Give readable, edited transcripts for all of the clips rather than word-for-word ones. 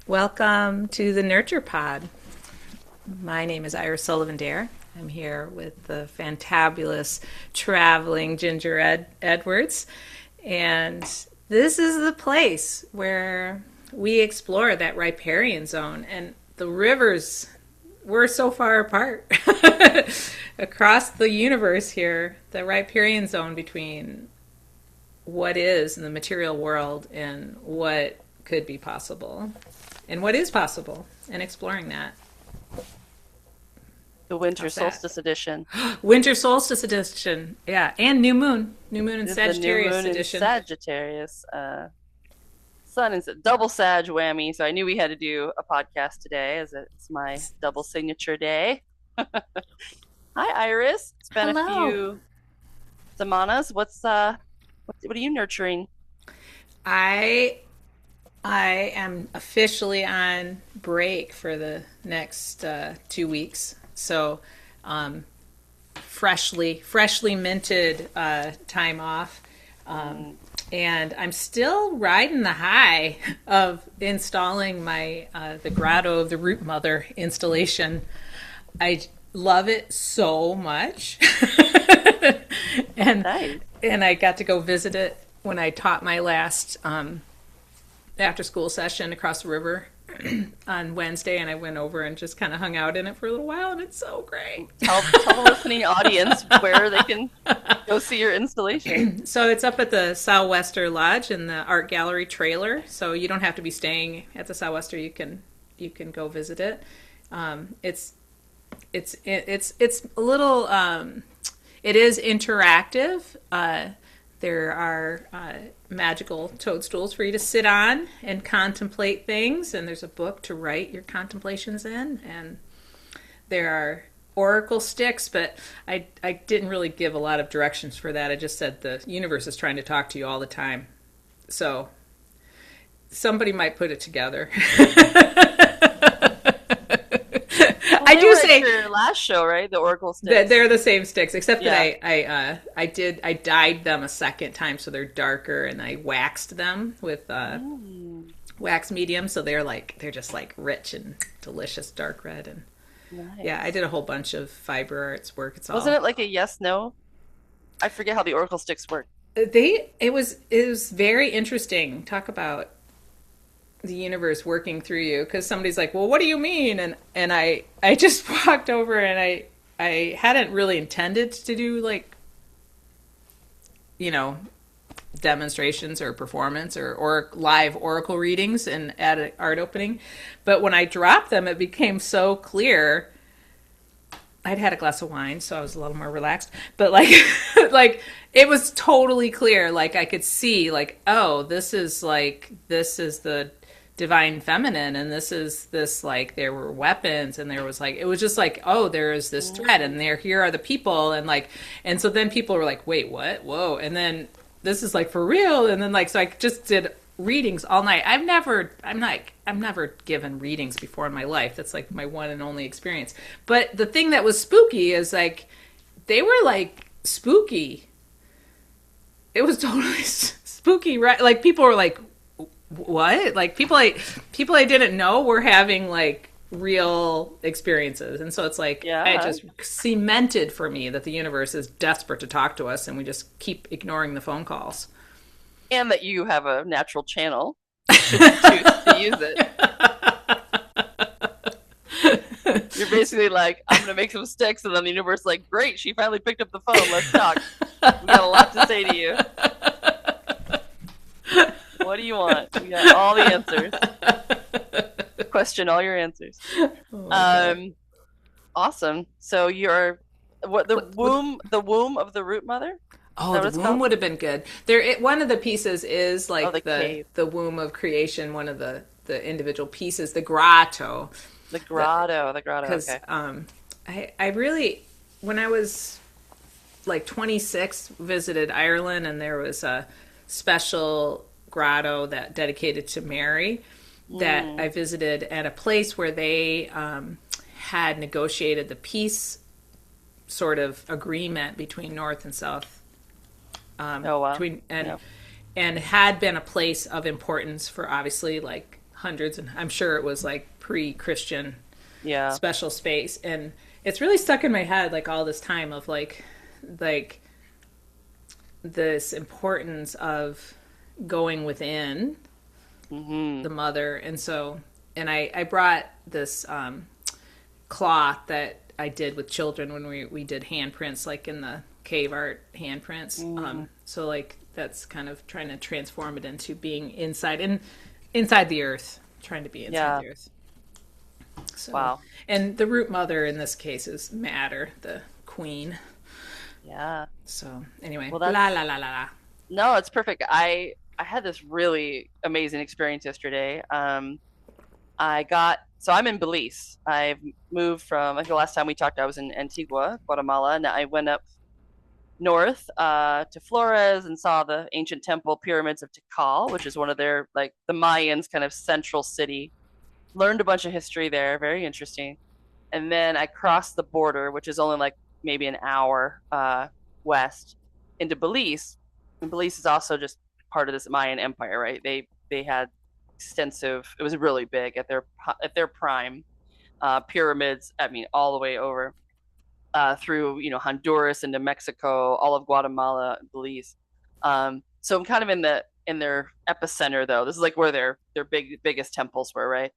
Welcome to the Nurture Pod. My name is Iris Sullivan Daire. I'm here with the fantabulous traveling Ginger Edwards. And this is the place where we explore that riparian zone. And the rivers, we're so far apart. Across the universe here, the riparian zone between what is in the material world and what could be possible. And what is possible, and exploring that. The Winter Solstice edition. Winter Solstice edition, yeah, and new moon and Sagittarius the new moon edition. In Sagittarius, Sun is a double Sag whammy. So I knew we had to do a podcast today, as it's my double signature day. Hi, Iris. It's been Hello. a few semanas. What are you nurturing? I am officially on break for the next 2 weeks. So, freshly minted time off. And I'm still riding the high of installing my the Grotto of the Root Mother installation. I love it so much. Nice. And I got to go visit it when I taught my last after school session across the river on Wednesday, and I went over and just kind of hung out in it for a little while, and it's so great. Tell the listening audience where they can go see your installation. So it's up at the Southwester Lodge in the art gallery trailer, so you don't have to be staying at the Southwester. You can go visit it. It's a little it is interactive. There are magical toadstools for you to sit on and contemplate things, and there's a book to write your contemplations in, and there are oracle sticks, but I didn't really give a lot of directions for that. I just said the universe is trying to talk to you all the time. So somebody might put it together. I do say your last show, right? The oracle sticks. They're the same sticks, except that I dyed them a second time, so they're darker, and I waxed them with wax medium, so they're just like rich and delicious dark red. And nice. Yeah, I did a whole bunch of fiber arts work. Wasn't it like a yes no? I forget how the oracle sticks work. It was very interesting. Talk about the universe working through you, because somebody's like, well, what do you mean? And I just walked over, and I hadn't really intended to do demonstrations or performance or live oracle readings and at an art opening, but when I dropped them, it became so clear. I'd had a glass of wine, so I was a little more relaxed, but it was totally clear. I could see oh, this is the divine feminine, and this there were weapons, and there was it was just oh, there is this thread, and here are the people, and so then people were like, wait, what? Whoa. And then this is for real. And then so I just did readings all night. I've never given readings before in my life. That's my one and only experience. But the thing that was spooky is they were spooky. It was totally spooky, right? People were like, what? People I didn't know were having real experiences. And so it's it just cemented for me that the universe is desperate to talk to us, and we just keep ignoring the phone calls. And that you have a natural channel to use it. You're basically I'm going to make some sticks, and then the universe is great, she finally picked up the phone, let's talk. We got a lot to say to you. What do you want? We got all the answers. Question all your answers. Awesome. So you're the womb of the root mother? Oh, the womb would have been good. One of the pieces is the womb of creation. One of the individual pieces, the grotto. The grotto. Because okay. I really, when I was 26, visited Ireland, and there was a special grotto that dedicated to Mary that I visited at a place where they had negotiated the peace sort of agreement between North and South. Oh wow! And had been a place of importance for obviously hundreds, and I'm sure it was like pre-Christian Yeah. special space. And it's really stuck in my head like all this time of like this importance of going within Hmm. the mother. And so, and I brought this cloth that I did with children when we did handprints, like in the cave art handprints. Hmm. So like that's kind of trying to transform it into being inside the earth, trying to be inside Yeah. the earth. So, Wow. and the root mother in this case is Matter, the queen. Yeah. So anyway, Well, la that's la la la la. no, it's perfect. I had this really amazing experience yesterday. I got so I'm in Belize. I've moved from, I think the last time we talked, I was in Antigua, Guatemala, and I went up north to Flores and saw the ancient temple pyramids of Tikal, which is one of their, like, the Mayans' kind of central city. Learned a bunch of history there, very interesting. And then I crossed the border, which is only like maybe an hour west, into Belize. And Belize is also just part of this Mayan empire, right? They had extensive. It was really big at their prime. Pyramids. I mean, all the way over through Honduras into Mexico, all of Guatemala, Belize. So I'm kind of in their epicenter though. This is like where their biggest temples were, right?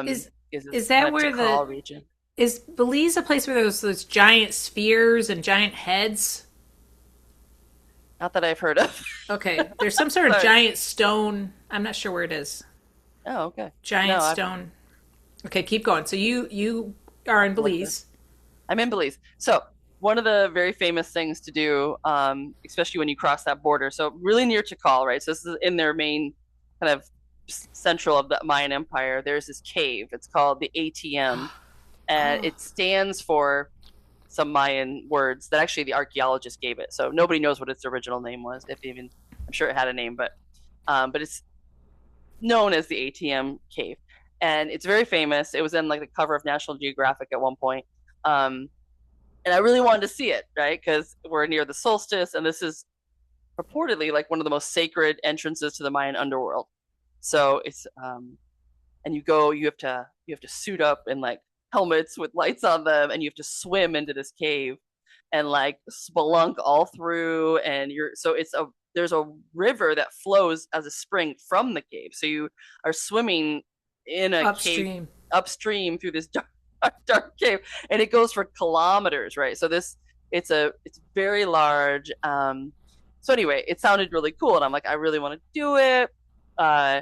Is Is this is kind that of where the Tikal region? is Belize a place where there's those giant spheres and giant heads? Not that I've heard of. Okay, there's some sort of Sorry. giant stone. I'm not sure where it is. Oh, okay. No, Giant stone. Okay, keep going. So you are in looked it. Belize. I'm in Belize. So one of the very famous things to do, especially when you cross that border, so really near Tikal, right? So this is in their main kind of central of the Mayan Empire. There's this cave. It's called the ATM, and Oh, it stands for some Mayan words that actually the archaeologist gave it. So nobody knows what its original name was, if even I'm sure it had a name, but it's known as the ATM cave, and it's very famous. It was in like the cover of National Geographic at one point. Um, and I really wanted to see it, right? Because we're near the solstice, and this is purportedly like one of the most sacred entrances to the Mayan underworld. So it's and you have to suit up in like helmets with lights on them, and you have to swim into this cave and like spelunk all through. And you're so it's a there's a river that flows as a spring from the cave, so you are swimming in a cave upstream. upstream through this dark cave, and it goes for kilometers, right? So this it's very large. So anyway, it sounded really cool, and I'm like, I really want to do it. Uh,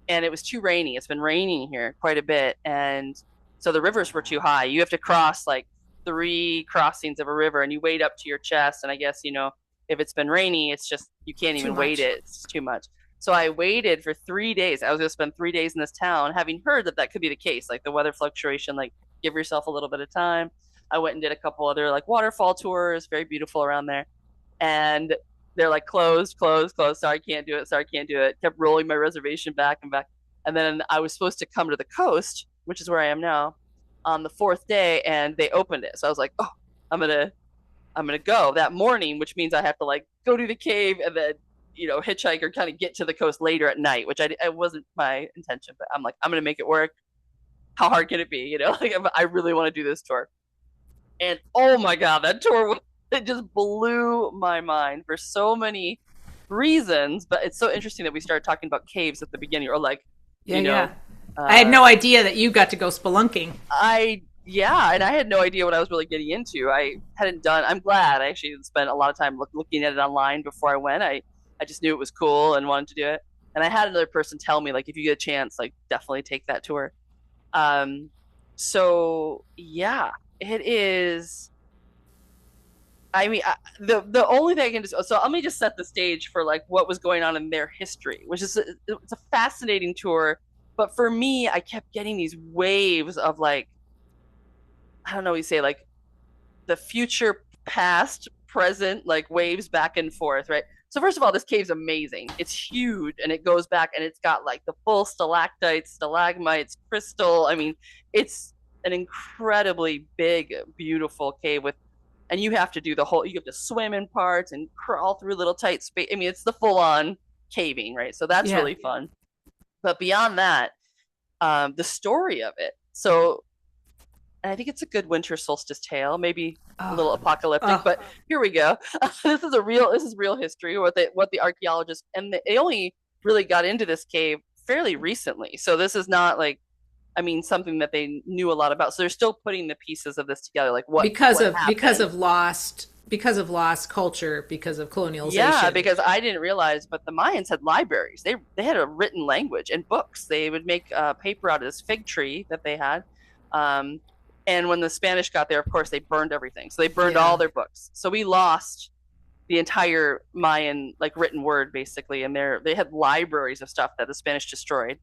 and it was too rainy. It's been raining here quite a bit, and so the rivers were too high. You have to cross like three crossings of a river, and you wade up to your chest. And I guess if it's been rainy, it's just you can't Too even wade much. it. It's too much. So I waited for 3 days. I was going to spend 3 days in this town, having heard that that could be the case, like the weather fluctuation, like give yourself a little bit of time. I went and did a couple other like waterfall tours, very beautiful around there. And they're like closed, closed, closed. Sorry, can't do it. Sorry, can't do it. Kept rolling my reservation back and back. And then I was supposed to come to the coast, which is where I am now, on the fourth day, and they opened it. So I was like, oh, I'm gonna go that morning, which means I have to like go to the cave and then hitchhike or kind of get to the coast later at night, which I wasn't my intention. But I'm like, I'm gonna make it work. How hard can it be? Like I really want to do this tour. And oh my god, that tour it just blew my mind for so many reasons. But it's so interesting that we started talking about caves at the beginning, or like, Yeah, you yeah. know, I had uh, no idea that you got to go spelunking. I yeah, and I had no idea what I was really getting into. I hadn't done. I'm glad I actually spent a lot of time looking at it online before I went. I just knew it was cool and wanted to do it. And I had another person tell me like, if you get a chance, like definitely take that tour. Um, so yeah, it is. I mean, the only thing I can just so let me just set the stage for like what was going on in their history, which is it's a fascinating tour. But for me, I kept getting these waves of like, I don't know what you say, like the future, past, present, like waves back and forth, right? So first of all, this cave's amazing. It's huge, and it goes back, and it's got like the full stalactites, stalagmites, crystal. I mean, it's an incredibly big, beautiful cave with, and you have to do the whole. You have to swim in parts and crawl through little tight space. I mean, it's the full on caving, right? So that's Yeah. really fun. But beyond that, the story of it. So and I think it's a good winter solstice tale, maybe a Oh, little apocalyptic, oh, but here we go. This is real history. What the archaeologists and they only really got into this cave fairly recently. So this is not like something that they knew a lot about. So they're still putting the pieces of this together, like what because happened. of lost culture, because of Yeah, colonialization. because I didn't realize, but the Mayans had libraries. They had a written language and books. They would make paper out of this fig tree that they had. Um, and when the Spanish got there, of course, they burned everything. So they burned all Yeah. their books. So we lost the entire Mayan like written word basically, and they had libraries of stuff that the Spanish destroyed.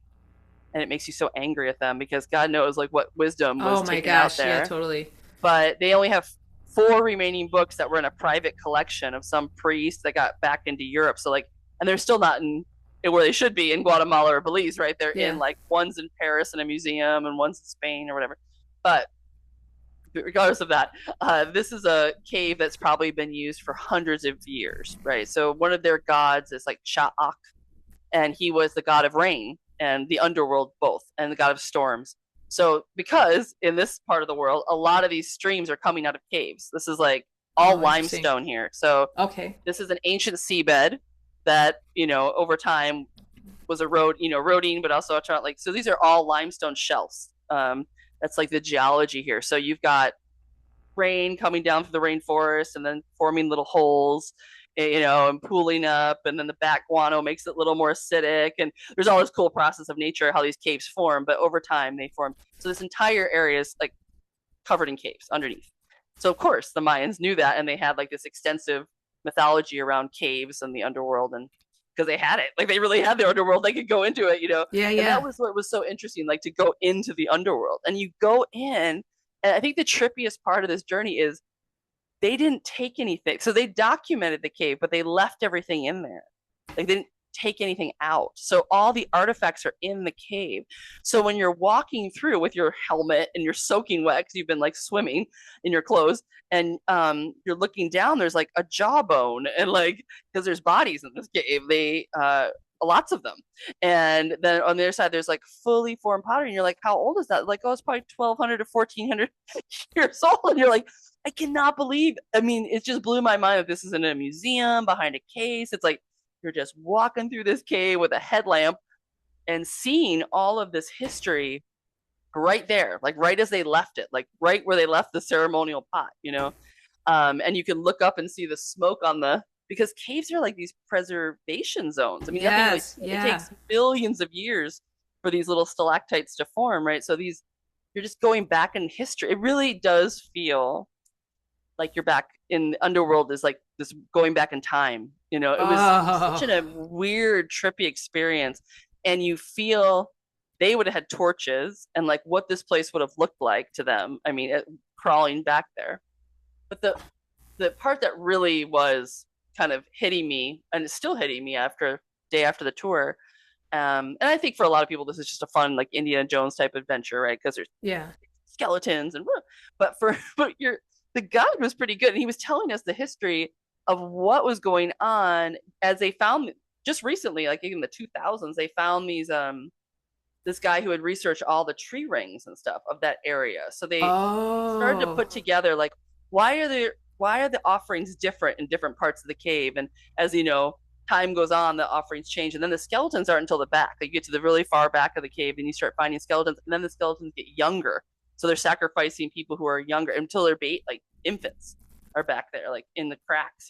And it makes you so angry at them because God knows like what wisdom was Oh my taken out gosh. Yeah, there. totally. But they only have four remaining books that were in a private collection of some priest that got back into Europe. So like, and they're still not in where they should be in Guatemala or Belize, right? They're in Yeah. like one's in Paris in a museum and one's in Spain or whatever. But regardless of that, this is a cave that's probably been used for hundreds of years, right? So one of their gods is like Sha'ak, and he was the god of rain and the underworld both, and the god of storms. So because in this part of the world, a lot of these streams are coming out of caves. This is like all Oh, interesting. limestone here. So Okay. this is an ancient seabed that over time was eroding, but also like so. These are all limestone shelves. That's like the geology here. So you've got rain coming down through the rainforest and then forming little holes, and pooling up, and then the back guano makes it a little more acidic, and there's all this cool process of nature how these caves form, but over time they form. So this entire area is like covered in caves underneath. So of course the Mayans knew that, and they had like this extensive mythology around caves and the underworld, and because they had it, like they really had their underworld, they could go into it. Yeah, And that yeah. was what was so interesting, like to go into the underworld, and you go in, and I think the trippiest part of this journey is they didn't take anything. So they documented the cave, but they left everything in there. Like they didn't take anything out. So all the artifacts are in the cave. So when you're walking through with your helmet and you're soaking wet because you've been like swimming in your clothes, and you're looking down, there's like a jawbone, and like because there's bodies in this cave, they lots of them. And then on the other side, there's like fully formed pottery, and you're like, how old is that? Like, oh, it's probably 1,200 to 1,400 years old, and you're like, I cannot believe. I mean, it just blew my mind that this is in a museum behind a case. It's like you're just walking through this cave with a headlamp and seeing all of this history right there, like right as they left it, like right where they left the ceremonial pot. And you can look up and see the smoke on the because caves are like these preservation zones. I mean, nothing really. Yes. It Yeah. takes billions of years for these little stalactites to form, right? So these you're just going back in history. It really does feel like you're back in the underworld is like this going back in time. It was such a Oh. weird, trippy experience. And you feel they would have had torches and like what this place would have looked like to them. I mean, crawling back there. But the part that really was kind of hitting me, and it's still hitting me after day after the tour. And I think for a lot of people, this is just a fun like Indiana Jones type adventure, right? Because there's Yeah. skeletons and but the guide was pretty good, and he was telling us the history of what was going on as they found just recently, like in the 2000s, they found these this guy who had researched all the tree rings and stuff of that area. So they started to Oh. put together like why are the offerings different in different parts of the cave, and as time goes on, the offerings change, and then the skeletons aren't until the back. They get to the really far back of the cave, and you start finding skeletons, and then the skeletons get younger. So they're sacrificing people who are younger until they're like infants are back there, like in the cracks.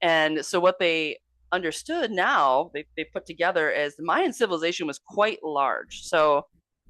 And so what they understood now, they put together as the Mayan civilization was quite large. So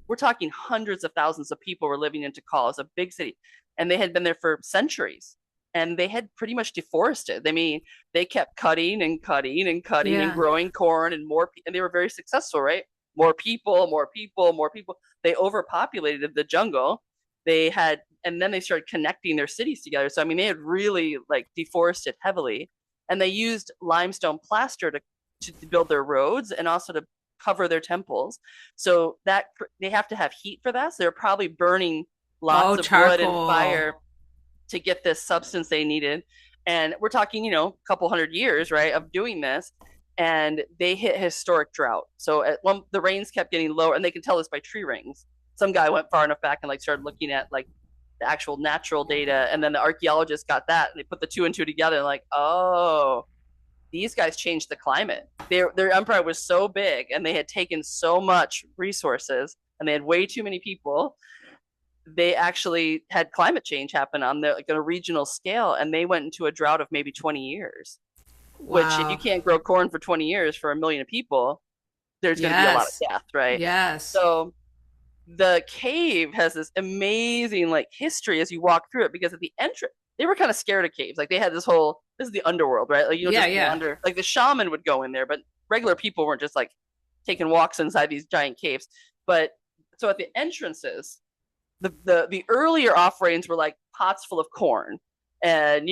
we're talking hundreds of thousands of people were living in Tikal. It's a big city, and they had been there for centuries. And they had pretty much deforested. I mean, they kept cutting and cutting and cutting and Yeah. growing corn and more, and they were very successful, right? More people, more people, more people. They overpopulated the jungle. They had, and then they started connecting their cities together. So I mean, they had really like deforested heavily, and they used limestone plaster to build their roads and also to cover their temples. So that they have to have heat for that. So they're probably burning Oh, lots of wood and charcoal. fire to get this substance they needed. And we're talking, a couple hundred years, right, of doing this. and they hit historic drought. So at one, the rains kept getting lower, and they can tell this by tree rings. Some guy went far enough back and like started looking at like the actual natural data, and then the archaeologists got that, and they put the two and two together, and like, oh, these guys changed the climate. Their empire was so big, and they had taken so much resources, and they had way too many people. They actually had climate change happen on the like a regional scale, and they went into a drought of maybe 20 years. Which, if you Wow. can't grow corn for 20 years for a million people, there's going to be a lot of Yes. death, right? Yes. So the cave has this amazing like history as you walk through it, because at the entrance they were kind of scared of caves. Like they had this whole, this is the underworld, right? Like you don't Yeah, just yeah. wander. Like the shaman would go in there, but regular people weren't just like taking walks inside these giant caves. But so at the entrances, the earlier offerings were like pots full of corn and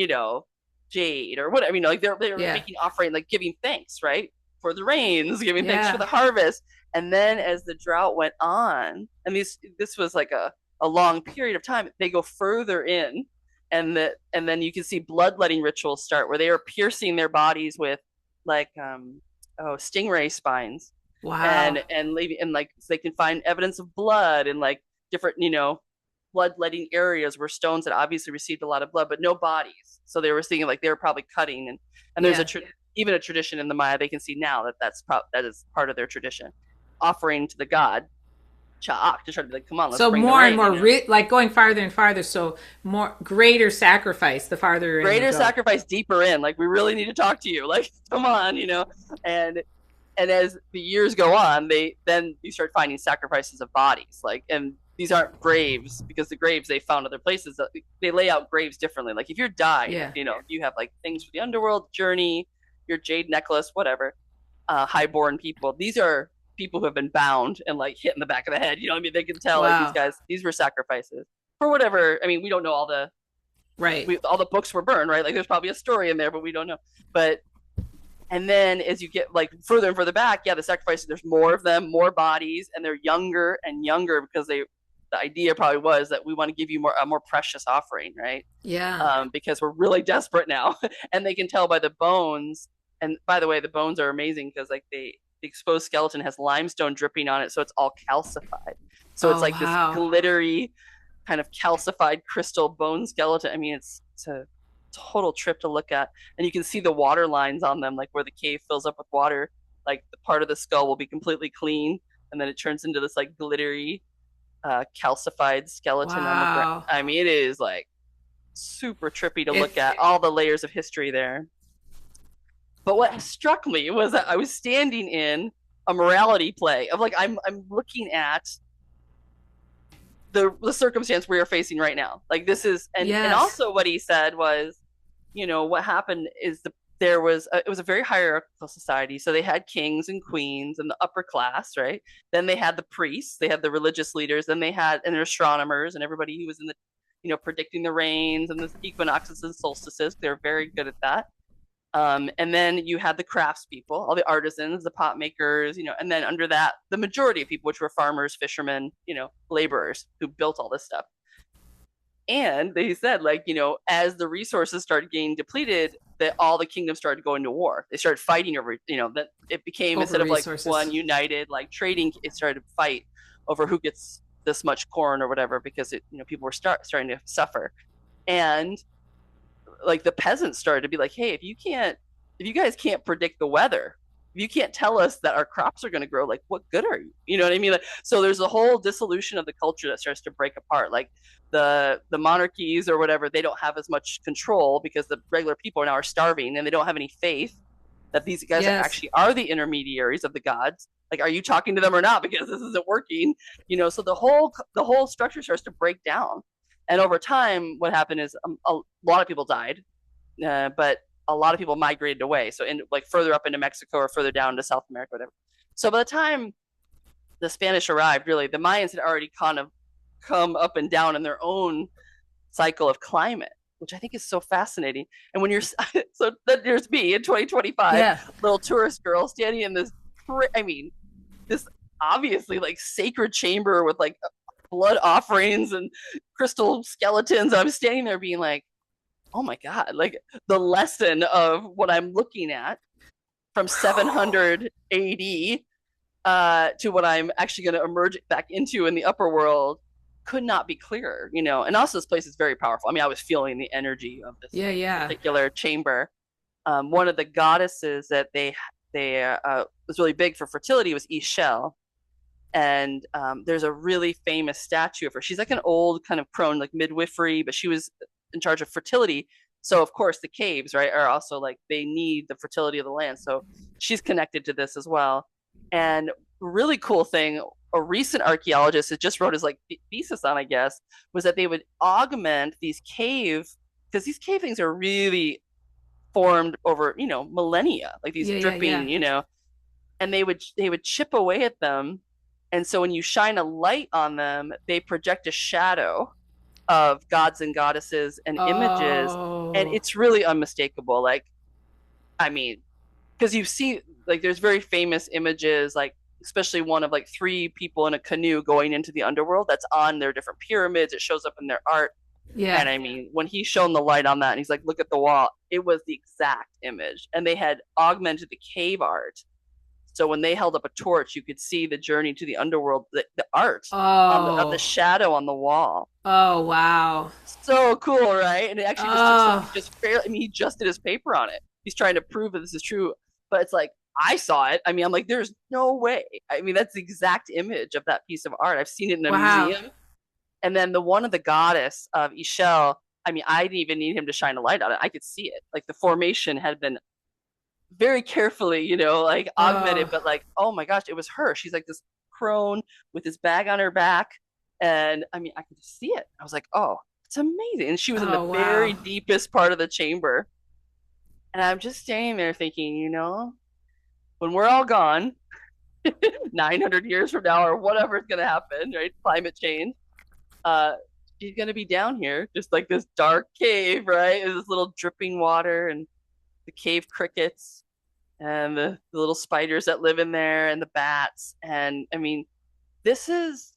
jade or whatever. Like they were Yeah. making offering, like giving thanks, right, for the rains, giving thanks for Yeah. the harvest. And then as the drought went on, and this was like a long period of time, they go further in, and then you can see bloodletting rituals start where they are piercing their bodies with like stingray spines, Wow. and leaving, and like so they can find evidence of blood and like different bloodletting areas where stones had obviously received a lot of blood but no bodies, so they were seeing like they were probably cutting, and there's Yeah. even a tradition in the Maya, they can see now that that is part of their tradition, offering to the god Cha'ak to try to be like, come on, let's So bring the more and rain, more, like going farther and farther. So more greater sacrifice the farther in you greater go. sacrifice deeper in, like we really need to talk to you, like come on, and as the years go on, then you start finding sacrifices of bodies, like, and these aren't graves, because the graves they found other places, they lay out graves differently. Like if you're died, Yeah. you have like things for the underworld journey, your jade necklace, whatever. Highborn people, these are people who have been bound and like hit in the back of the head. They can tell like these Wow. guys, these were sacrifices for whatever. I mean, we don't know Right. all the books were burned, right? Like there's probably a story in there, but we don't know. But and then as you get like further and further back, yeah, the sacrifices, there's more of them, more bodies, and they're younger and younger, because the idea probably was that we want to give you a more precious offering, right? Yeah. Because we're really desperate now. And they can tell by the bones. And by the way, the bones are amazing because like the exposed skeleton has limestone dripping on it, so it's all calcified. So it's Oh, like this wow. glittery kind of calcified crystal bone skeleton. I mean, it's a total trip to look at, and you can see the water lines on them, like where the cave fills up with water. Like the part of the skull will be completely clean, and then it turns into this like glittery, calcified skeleton on the ground. Wow. I mean, it is like super trippy to look It, at, all the layers of history there. But what struck me was that I was standing in a morality play of like I'm looking at the circumstance we are facing right now. Like this is, and yes. also what he said was, what happened is there was it was a very hierarchical society. So they had kings and queens and the upper class, right? Then they had the priests, they had the religious leaders, then they had and their astronomers and everybody who was in the predicting the rains and the equinoxes and solstices. They're very good at that. And then you had the craftspeople, all the artisans, the pot makers, and then under that, the majority of people, which were farmers, fishermen, laborers who built all this stuff. And they said, like, as the resources started getting depleted, that all the kingdoms started going to war. They started fighting over, that it became, Over instead of like resources. one united, like trading, it started to fight over who gets this much corn or whatever, because people were starting to suffer. And like the peasants started to be like, hey, if you guys can't predict the weather, if you can't tell us that our crops are going to grow, like what good are you? You know what I mean? Like, so there's a whole dissolution of the culture that starts to break apart. Like the monarchies or whatever, they don't have as much control because the regular people now are starving, and they don't have any faith that these guys Yes. actually are the intermediaries of the gods. Like, are you talking to them or not? Because this isn't working. So the whole structure starts to break down. And over time, what happened is a lot of people died, but a lot of people migrated away. So in like further up into Mexico or further down to South America, whatever. So by the time the Spanish arrived, really, the Mayans had already kind of come up and down in their own cycle of climate, which I think is so fascinating. And when you're so then there's me in 2025, Yeah. little tourist girl standing in this, this obviously like sacred chamber with like blood offerings and crystal skeletons. I'm standing there being like, oh my God, like the lesson of what I'm looking at from 700 AD to what I'm actually going to emerge back into in the upper world could not be clearer, you know. And also, this place is very powerful. I mean, I was feeling the energy of this Yeah, yeah. particular chamber. One of the goddesses that they was really big for fertility was Ishel, and there's a really famous statue of her. She's like an old kind of crone, like midwifery, but she was in charge of fertility. So of course the caves, right, are also like they need the fertility of the land. So she's connected to this as well. And really cool thing, a recent archaeologist that just wrote his like thesis on, I guess, was that they would augment these cave because these cave things are really formed over, you know, millennia, like these Yeah, yeah, dripping, yeah. you know, and they would chip away at them, and so when you shine a light on them, they project a shadow of gods and goddesses and images, and Oh. it's really unmistakable. Like, I mean, because you see, like, there's very famous images, like especially one of like three people in a canoe going into the underworld. That's on their different pyramids. It shows up in their art. Yeah. And I mean, when he shone the light on that, and he's like, "Look at the wall," it was the exact image, and they had augmented the cave art. So when they held up a torch, you could see the journey to the underworld, the art on of the Oh. shadow on the wall. Oh, wow. So cool, right? And it actually just took somebody Oh. just fairly. I mean, he just did his paper on it. He's trying to prove that this is true, but it's like I saw it. I mean, I'm like, there's no way. I mean, that's the exact image of that piece of art. I've seen it in a Wow. museum. And then the one of the goddess of Ishel, I mean, I didn't even need him to shine a light on it. I could see it. Like the formation had been very carefully, you know, like augmented, Oh. but like, oh my gosh, it was her. She's like this crone with this bag on her back. And I mean, I could just see it. I was like, oh, it's amazing. And she was in the Oh, very wow. deepest part of the chamber. And I'm just standing there thinking, you know, when we're all gone, 900 years from now, or whatever is going to happen, right? Climate change. Uh, she's going to be down here, just like this dark cave, right? There's this little dripping water and the cave crickets and the little spiders that live in there and the bats. And I mean, this is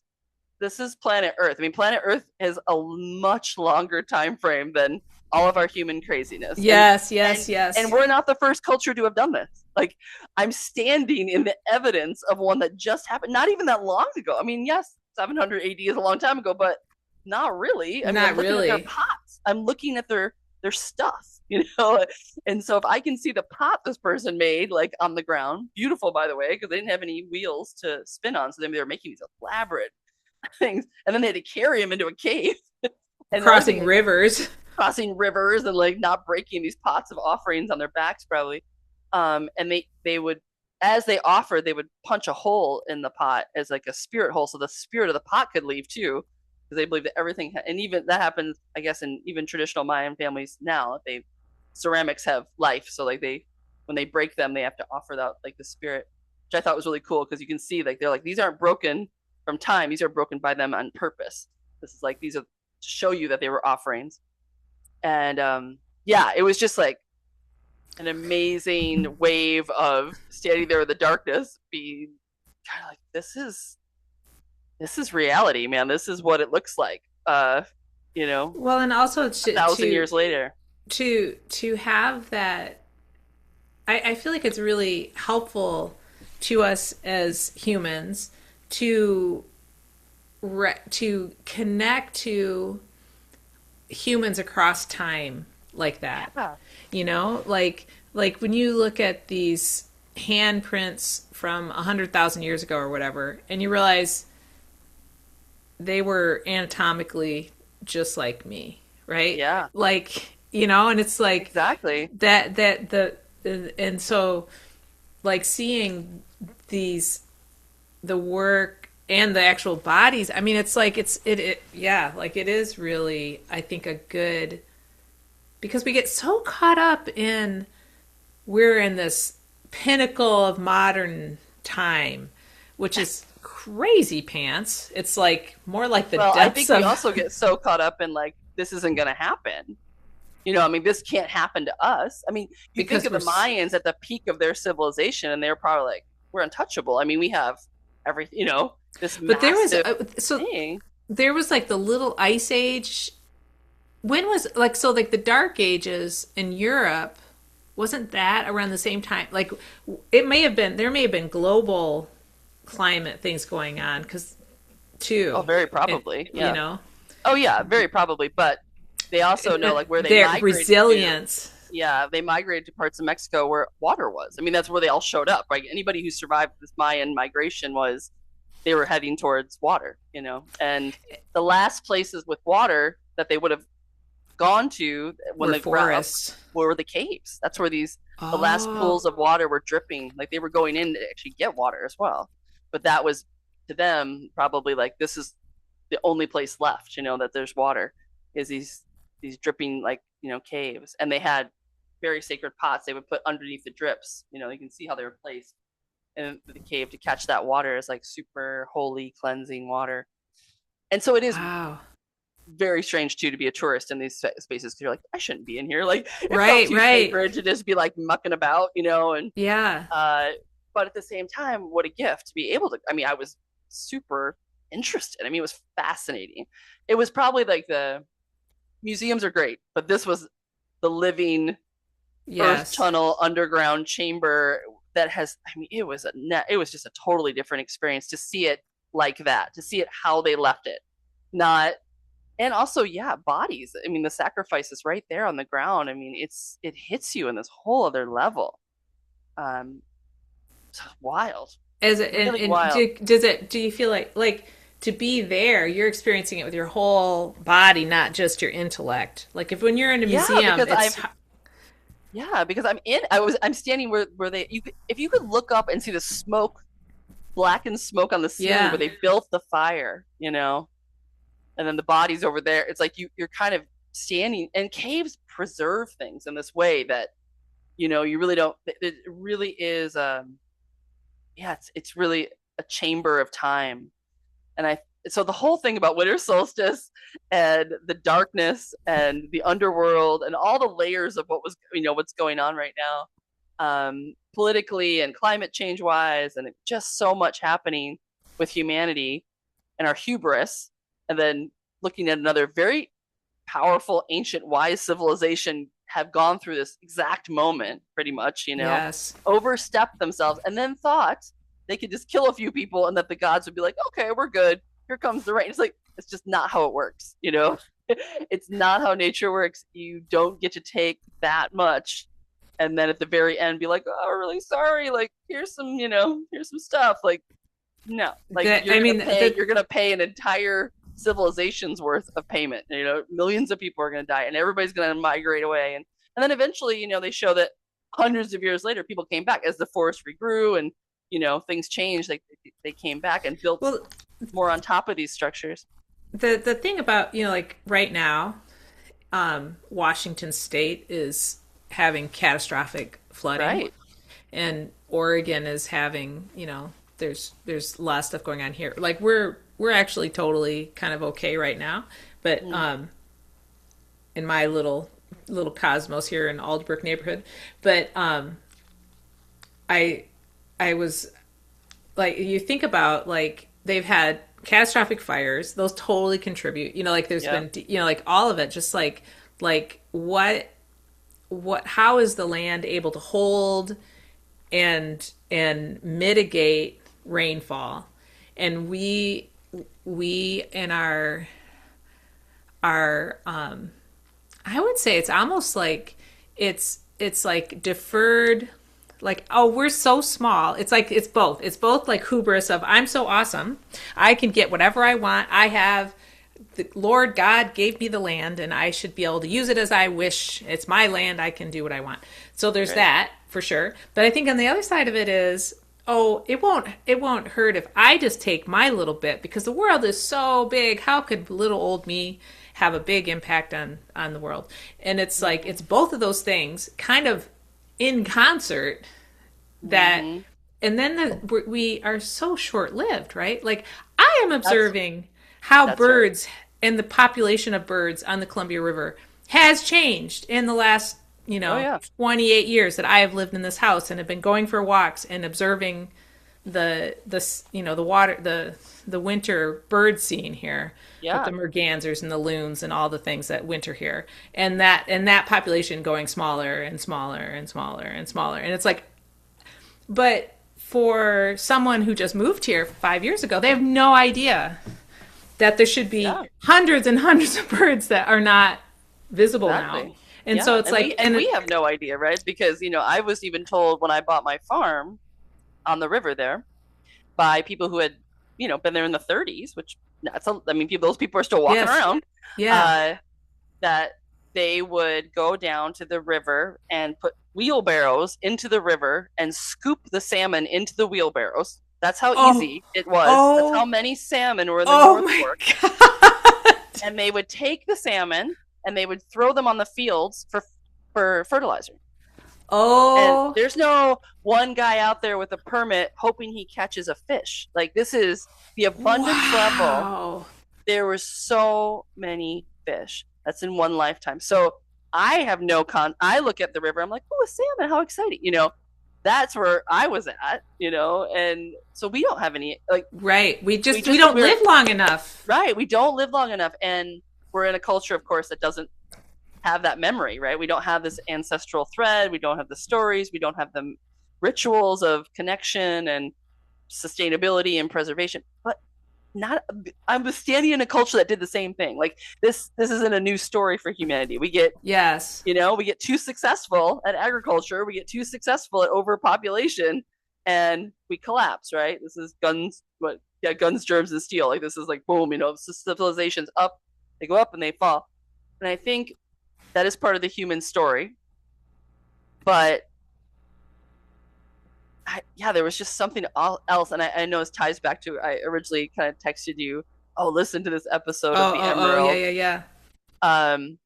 this is planet Earth. I mean, planet Earth has a much longer time frame than all of our human craziness. Yes, And yes, and yes. we're not the first culture to have done this. Like, I'm standing in the evidence of one that just happened not even that long ago. I mean, yes, 700 AD is a long time ago, but not really. I mean, I'm Not looking at their really. pots. I'm looking at their stuff, you know. And so if I can see the pot this person made, like on the ground, beautiful by the way, because they didn't have any wheels to spin on, so they were making these elaborate things, and then they had to carry him into a cave. And the other thing Crossing is rivers. crossing rivers and like not breaking these pots of offerings on their backs, probably. And they would, as they offered, they would punch a hole in the pot as like a spirit hole, so the spirit of the pot could leave too, because they believe that everything, and even that happens, I guess, in even traditional Mayan families now. They ceramics have life, so like they when they break them, they have to offer that like the spirit, which I thought was really cool because you can see like they're like these aren't broken from time; these are broken by them on purpose. This is like these are to show you that they were offerings. And yeah, it was just like an amazing wave of standing there in the darkness, being kind of like, this is reality, man. This is what it looks like. You know, Well, and also 1,000 years later. to have that, I feel like it's really helpful to us as humans to to connect to humans across time like that. Yeah. You know, like when you look at these handprints from 100,000 years ago or whatever, and you realize they were anatomically just like me, right? Yeah, Like, you know, and it's like exactly. and so like seeing these the work and the actual bodies. I mean, it's like it yeah, like it is really, I think, a good, because we get so caught up in, we're in this pinnacle of modern time, which is crazy pants. It's like more like the Well, I depths think we of also get so caught up in like this isn't going to happen. You know, I mean, this can't happen to us. I mean, you think because of the we're Mayans at the peak of their civilization, and they're probably like, we're untouchable. I mean, we have everything, you know, this but there was massive so thing. there was like the little ice age. When was, like, so like the dark ages in Europe wasn't that around the same time? Like it may have been there may have been global climate things going on because Oh, too, very and probably. you Yeah. know Oh, yeah, very probably. But they also know like where they their migrated to. resilience. Yeah, they migrated to parts of Mexico where water was. I mean, that's where they all showed up, right? Anybody who survived this Mayan migration was they were heading towards water, And the last places with water that they would have gone to when Were they got up forests. were the caves. That's where the last Oh, pools of water were dripping. Like they were going in to actually get water as well. But that was to them probably like this is the only place left, that there's water is these dripping like, caves. And they had very sacred pots they would put underneath the drips. You can see how they were placed in the cave to catch that water as like super holy cleansing water. And so it is wow. very strange too to be a tourist in these spaces because you're like, I shouldn't be in here. Like it felt Right, too right. sacred to just be like mucking about, and Yeah. uh but at the same time, what a gift to be able to. I mean, I was super interested. I mean, it was fascinating. It was probably like the museums are great, but this was the living earth Yes. tunnel underground chamber that has. I mean, it was just a totally different experience to see it like that, to see it how they left it, not. And also, yeah, bodies. I mean, the sacrifice is right there on the ground. I mean, it hits you in this whole other level. Um, it's wild, As it, really and wild. do you feel like to be there, you're experiencing it with your whole body, not just your intellect. Like if when you're in a Yeah, museum, because it's I'm standing where if you could look up and see the smoke, blackened smoke on the ceiling where yeah. they built the fire, and then the bodies over there. It's like you're kind of standing, and caves preserve things in this way that you really don't. It really is. Yeah, it's really a chamber of time. And so the whole thing about winter solstice and the darkness and the underworld and all the layers of what's going on right now, politically and climate change wise, and just so much happening with humanity and our hubris, and then looking at another very powerful, ancient, wise civilization have gone through this exact moment, pretty much, Yes. overstepped themselves, and then thought they could just kill a few people and that the gods would be like, okay, we're good. Here comes the rain. It's like, it's just not how it works. It's not how nature works. You don't get to take that much. And then at the very end, be like, oh, we're really sorry. Like, here's some stuff. Like, no, like I mean, you're gonna pay an entire civilization's worth of payment. Millions of people are gonna die, and everybody's gonna migrate away, and then eventually, they show that hundreds of years later, people came back as the forest regrew, and things changed. Like they came back and built well, more on top of these structures. the thing about like right now, Washington State is having catastrophic flooding, Right. and Oregon is having there's a lot of stuff going on here. Like we're actually totally kind of okay right now, but Mm. in my little cosmos here in Aldbrook neighborhood, but I I was like you think about like they've had catastrophic fires, those totally contribute. Like there's Yeah. been like all of it, just like what how is the land able to hold and mitigate rainfall, and we in our I would say it's almost like it's like deferred, like, oh, we're so small. It's like it's both like hubris of I'm so awesome, I can get whatever I want, I have the Lord God gave me the land and I should be able to use it as I wish. It's my land, I can do what I want. So there's Right. that for sure. But I think on the other side of it is, oh, it won't hurt if I just take my little bit, because the world is so big. How could little old me have a big impact on the world? And it's like it's both of those things kind of in concert, that Mm-hmm. and then we are so short-lived, right? Like I am That's observing how that's right. birds and the population of birds on the Columbia River has changed in the last Oh yeah. 28 years that I have lived in this house and have been going for walks and observing the water the winter bird scene here with the Yeah, mergansers and the loons and all the things that winter here, and that population going smaller and smaller and smaller and smaller, and it's like, but for someone who just moved here 5 years ago, they have no idea that there should be yeah, hundreds and hundreds of birds that are not visible now. exactly. And so Yeah, it's and like, we have no idea, right? Because I was even told when I bought my farm on the river there by people who had been there in the 30s, which I mean, those people are still walking yes, around. yeah. Uh, that they would go down to the river and put wheelbarrows into the river and scoop the salmon into the wheelbarrows. That's how Oh, easy it was. That's how oh, many salmon were in the oh North my Fork. God. And they would take the salmon and they would throw them on the fields for fertilizer. And Oh, there's no one guy out there with a permit hoping he catches a fish. Like, this is the abundance level. wow. There were so many fish. That's in one lifetime. So I have no I look at the river, I'm like, oh, a salmon, how exciting. That's where I was at, and so we don't have any, like, Right. we We just, don't we're live long enough. right. We don't live long enough. And we're in a culture, of course, that doesn't have that memory, right? We don't have this ancestral thread. We don't have the stories. We don't have the rituals of connection and sustainability and preservation. But not I'm standing in a culture that did the same thing. Like, this isn't a new story for humanity. Yes. We get too successful at agriculture, we get too successful at overpopulation, and we collapse, right? This is guns, germs, and steel. Like, this is like boom, civilizations up, they go up and they fall. And I think that is part of the human story. But yeah, there was just something else, and I know it ties back to, I originally kind of texted you, oh, listen to this episode of Oh, the oh, oh, yeah, Emerald. yeah, yeah. Um,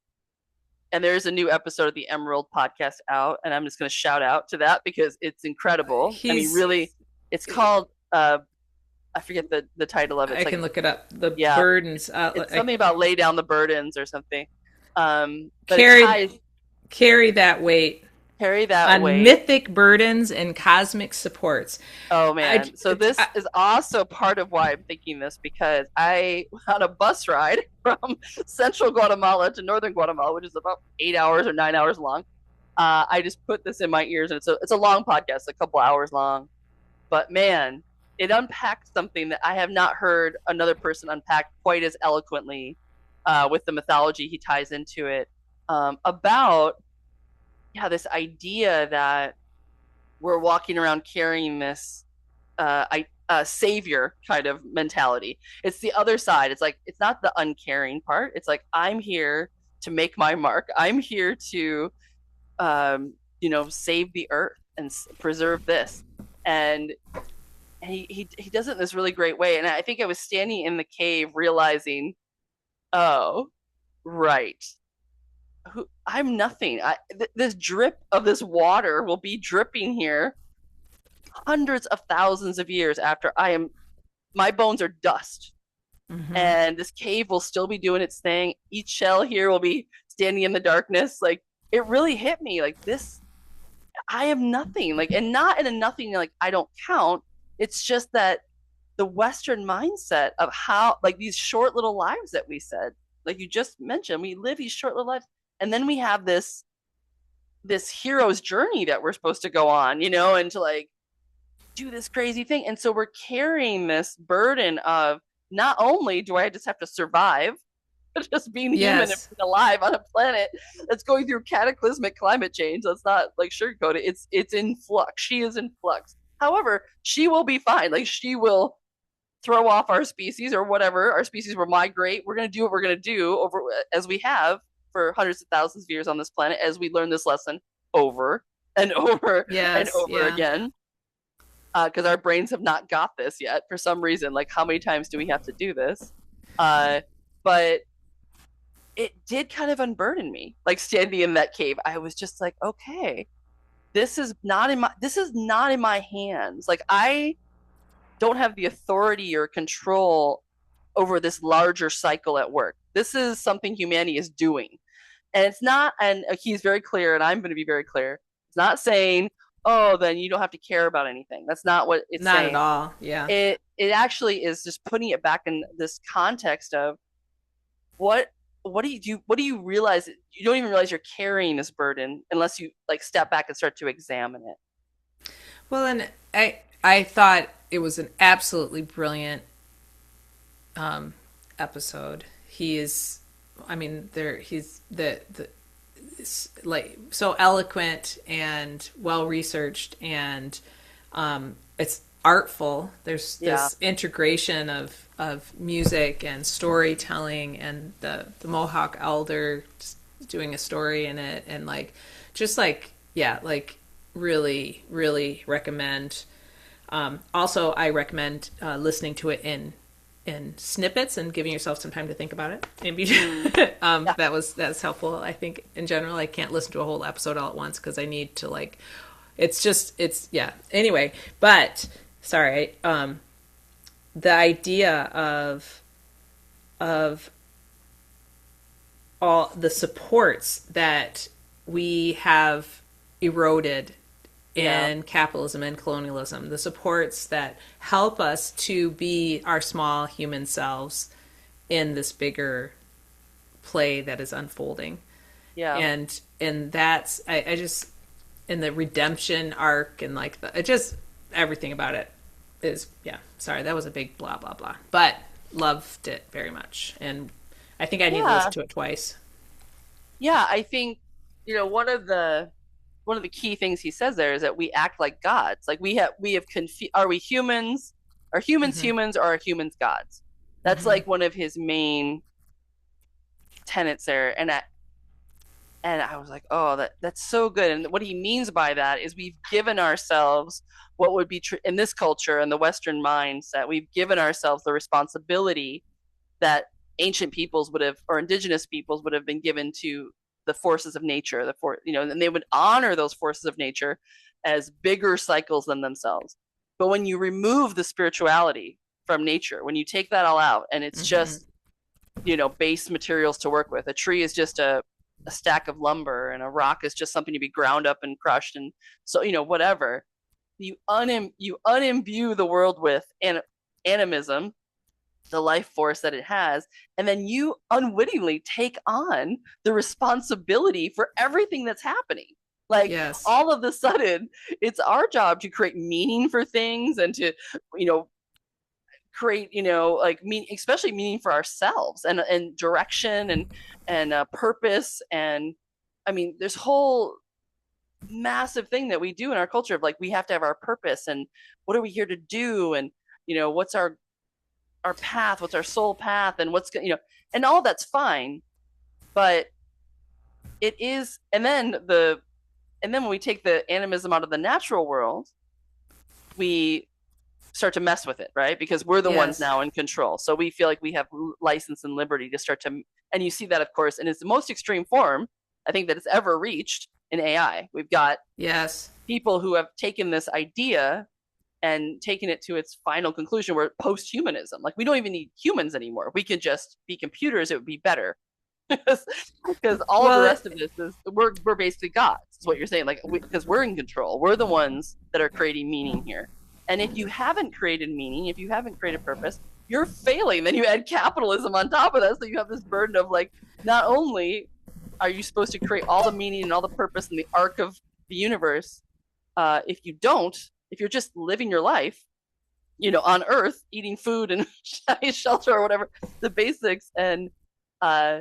and there's a new episode of the Emerald podcast out, and I'm just going to shout out to that because it's incredible. I mean, He's, really, it's called I forget the title of it. I It's can like, look it up. The yeah, burdens, it's something about lay down the burdens or something. But it carry, ties carry that weight carry that on weight. mythic burdens and cosmic supports. Oh I, man. So this is also part of why I'm thinking this, because I on a bus ride from central Guatemala to northern Guatemala, which is about 8 hours or 9 hours long. I just put this in my ears, and it's a long podcast, a couple hours long. But man, it unpacked something that I have not heard another person unpack quite as eloquently, with the mythology he ties into it, about, yeah, this idea that we're walking around carrying this savior kind of mentality. It's the other side. It's like, it's not the uncaring part. It's like, I'm here to make my mark. I'm here to, save the earth and preserve this. And he does it in this really great way. And I think I was standing in the cave realizing, oh, right. I'm nothing. This drip of this water will be dripping here hundreds of thousands of years after my bones are dust. Mhm. And this cave will still be doing its thing. Each shell here will be standing in the darkness. Like, it really hit me, like, this, I am nothing. Like, and not in a nothing, like, I don't count. It's just that the Western mindset of how, like, these short little lives that we said, like you just mentioned, we live these short little lives, and then we have this hero's journey that we're supposed to go on, and to, like, do this crazy thing. And so we're carrying this burden of, not only do I just have to survive, just being human and Yes. being alive on a planet that's going through cataclysmic climate change. Let's not, like, sugarcoat it. It's in flux. She is in flux. However, she will be fine. Like, she will throw off our species or whatever. Our species will migrate. We're going to do what we're going to do over, as we have for hundreds of thousands of years on this planet, as we learn this lesson over and over and Yes. over Yeah. again. Because our brains have not got this yet for some reason. Like, how many times do we have to do this? But it did kind of unburden me. Like, standing in that cave, I was just like, okay, this is not in my hands. Like, I don't have the authority or control over this larger cycle at work. This is something humanity is doing. And it's not, and he's very clear, and I'm going to be very clear. It's not saying oh, then you don't have to care about anything. That's not what it's Not at saying. all. Yeah. It actually is just putting it back in this context of what what do you realize, you don't even realize you're carrying this burden unless you like step back and start to examine it. Well, and I thought it was an absolutely brilliant episode. He is, I mean, there he's the like so eloquent and well researched, and it's artful. There's Yeah. this integration of music and storytelling, and the Mohawk elder just doing a story in it, and like just like yeah, like really recommend. Also, I recommend listening to it in snippets and giving yourself some time to think about it. Maybe Yeah. that's helpful. I think in general, I can't listen to a whole episode all at once because I need to like. It's yeah. Anyway, but sorry. The idea of all the supports that we have eroded Yeah. in capitalism and colonialism, the supports that help us to be our small human selves in this bigger play that is unfolding. Yeah. And that's I just in the redemption arc and like the it just everything about it is yeah. Sorry, that was a big blah blah blah. But loved it very much. And I think I need to Yeah. listen to it twice. Yeah, I think one of the key things he says there is that we act like gods. Like we have are we humans? Are humans Mm-hmm. humans or are humans gods? That's Mm-hmm. like one of his main tenets there. And I was like, oh, that's so good. And what he means by that is we've given ourselves what would be in this culture and the Western mindset. We've given ourselves the responsibility that ancient peoples would have, or indigenous peoples would have been given to the forces of nature, and they would honor those forces of nature as bigger cycles than themselves. But when you remove the spirituality from nature, when you take that all out, and it's Mm-hmm. just base materials to work with, a tree is just a stack of lumber, and a rock is just something to be ground up and crushed, and so whatever. You unimbue the world with animism, the life force that it has, and then you unwittingly take on the responsibility for everything that's happening. Like Yes. all of a sudden, it's our job to create meaning for things and to, you know, create, like especially meaning for ourselves and direction and purpose. And I mean, there's whole massive thing that we do in our culture of like we have to have our purpose and what are we here to do, and what's our path, what's our soul path, and and all that's fine. But it is, and then when we take the animism out of the natural world, we start to mess with it, right? Because we're the ones Yes. now in control. So we feel like we have license and liberty to start to, and you see that, of course, in its most extreme form, I think that it's ever reached in AI. We've got Yes. people who have taken this idea and taken it to its final conclusion, where post-humanism, like we don't even need humans anymore, we could just be computers, it would be better. Because all of the Well, rest of this is we're basically gods, is what you're saying, like because we're in control, we're the ones that are creating meaning here. And if you haven't created meaning, if you haven't created purpose, you're failing. Then you add capitalism on top of that, so you have this burden of like, not only are you supposed to create all the meaning and all the purpose and the arc of the universe, if you don't, if you're just living your life, on Earth, eating food and shelter or whatever, the basics, and uh,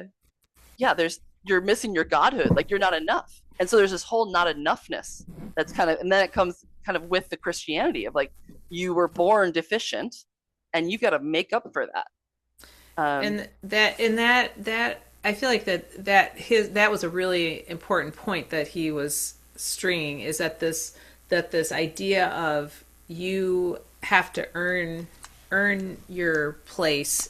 yeah, you're missing your godhood. Like you're not enough, and so there's this whole not enoughness that's and then it comes kind of with the Christianity of like you were born deficient, and you got to make up for that. Um, and that I feel like that was a really important point that he was stringing is that this idea of you have to earn your place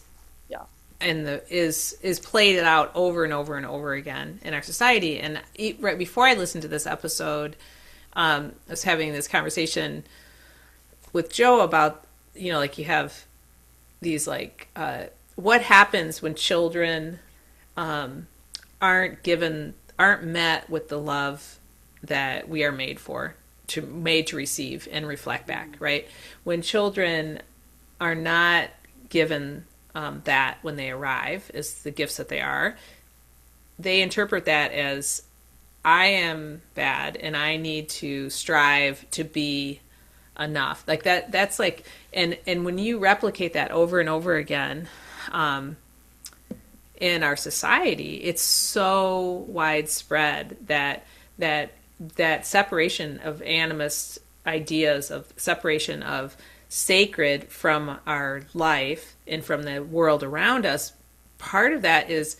yeah, and is played out over and over and over again in our society. And right before I listened to this episode, I was having this conversation with Joe about like you have these like what happens when children aren't met with the love that we are made for, made to receive and reflect back, right? When children are not given that when they arrive as the gifts that they are, they interpret that as I am bad and I need to strive to be enough. Like that's like, and when you replicate that over and over again, in our society, it's so widespread that separation of animist ideas, of separation of sacred from our life and from the world around us. Part of that is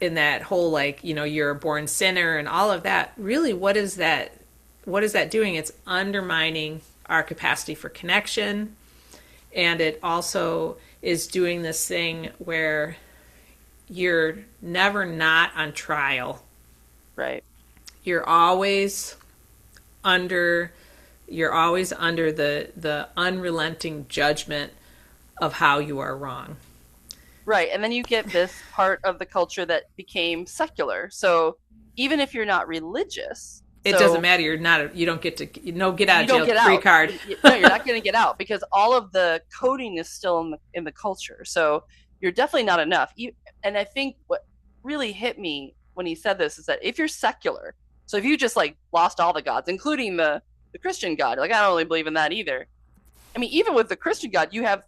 in that whole, like, you're a born sinner and all of that. Really, what is that doing? It's undermining our capacity for connection. And it also is doing this thing where you're never not on trial. Right. You're always under the unrelenting judgment of how you are wrong. Right. And then you get this part of the culture that became secular. So even if you're not religious, it doesn't matter. You don't get to, get out of jail free card. No, you're not going to get out because all of the coding is still in the culture. So you're definitely not enough. And I think what really hit me when he said this is that if you're secular, so if you just like lost all the gods, including the Christian God, like I don't really believe in that either. I mean, even with the Christian God, you have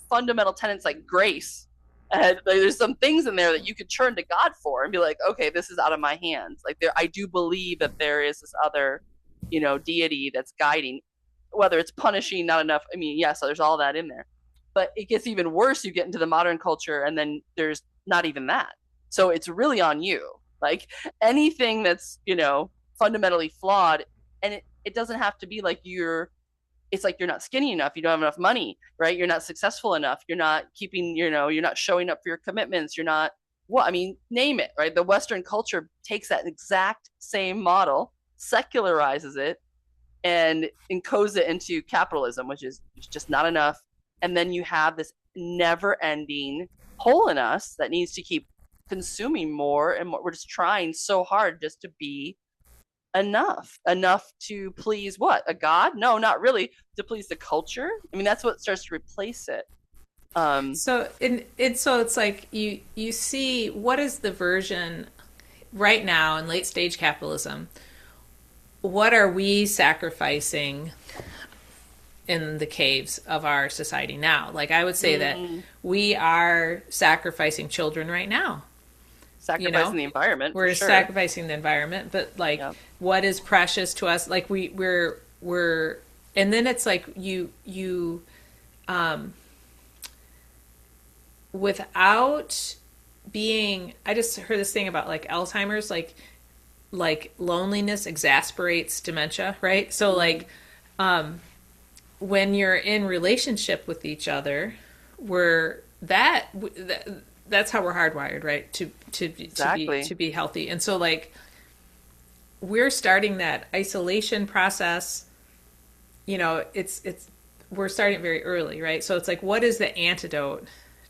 fundamental tenets like grace. And there's some things in there that you could turn to God for and be like, okay, this is out of my hands. Like I do believe that there is this other, deity that's guiding, whether it's punishing, not enough. I mean, yes, so there's all that in there, but it gets even worse. You get into the modern culture and then there's not even that. So it's really on you. Like anything that's, fundamentally flawed, and it doesn't have to be like it's like you're not skinny enough, you don't have enough money, right? You're not successful enough, you're not keeping, you're not showing up for your commitments, you're not, name it, right? The Western culture takes that exact same model, secularizes it, and encodes it into capitalism, which is just not enough. And then you have this never-ending hole in us that needs to keep consuming more and more. We're just trying so hard just to be enough to please what? A god? No, not really. To please the culture. I mean, that's what starts to replace it. So it's like you see what is the version right now in late stage capitalism. What are we sacrificing in the caves of our society now? Like I would say that we are sacrificing children right now. Sacrificing the environment. We're sacrificing the environment, but like what is precious to us? Like we're and then it's like you without being, I just heard this thing about like Alzheimer's, like loneliness exasperates dementia, right? So like when you're in relationship with each other, that's how we're hardwired, right? To be healthy. And so like we're starting that isolation process, we're starting very early, right? So it's like, what is the antidote